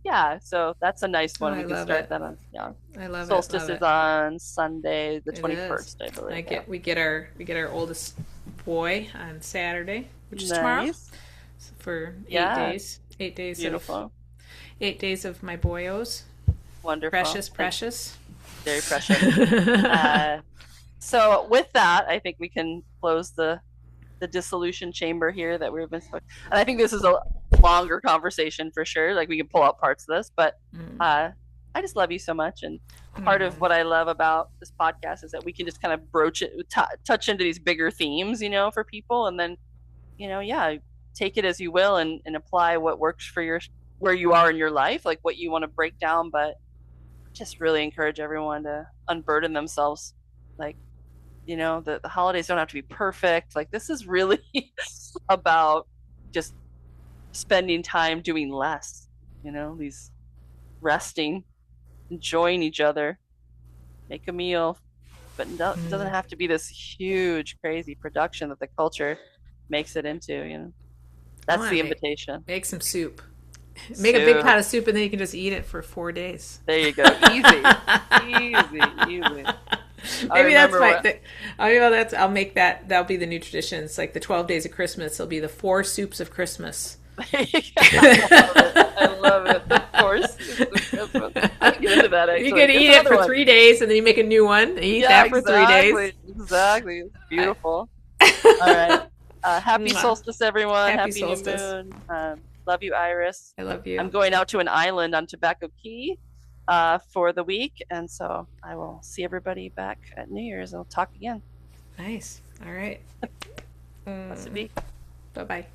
Yeah, so that's a nice one. We can start that on. Yeah, I love solstice it. Solstice is on Sunday, the 21st, I believe. We get our oldest boy on Saturday, which is tomorrow, for 8 days. 8 days. Beautiful. 8 days of my boyos. Wonderful. Precious. Very precious. So with that, I think we can close the dissolution chamber here that we've been. And I think this is a longer conversation for sure. Like we can pull out parts of this, but I just love you so much, and part of what I love about this podcast is that we can just kind of broach it, touch into these bigger themes, for people, and then, yeah, take it as you will and apply what works for where you are in your life, like what you want to break down, but just really encourage everyone to unburden themselves. Like, the holidays don't have to be perfect. Like, this is really about just spending time doing less, these resting, enjoying each other, make a meal, but it doesn't have to be this huge, crazy production that the culture makes it into. That's the invitation. Make some soup. Make a big pot of soup, and then you can just eat it for 4 days. There you go. Easy. Easy. Maybe that's I'll make that. That'll be the new tradition. It's like the 12 days of Christmas. It'll be the 4 soups of Christmas. I love it. The 4 soups of Christmas. I can get into that, actually. You can eat it for 3 days, and then you make a new one. And eat that for 3 days. Exactly. It's beautiful. All right. Happy solstice, everyone. Happy solstice. New moon. Love you, Iris. I love you. I'm going out to an island on Tobacco Key for the week, and so I will see everybody back at New Year's. I'll talk again. Nice. All right. That's it. Bye-bye.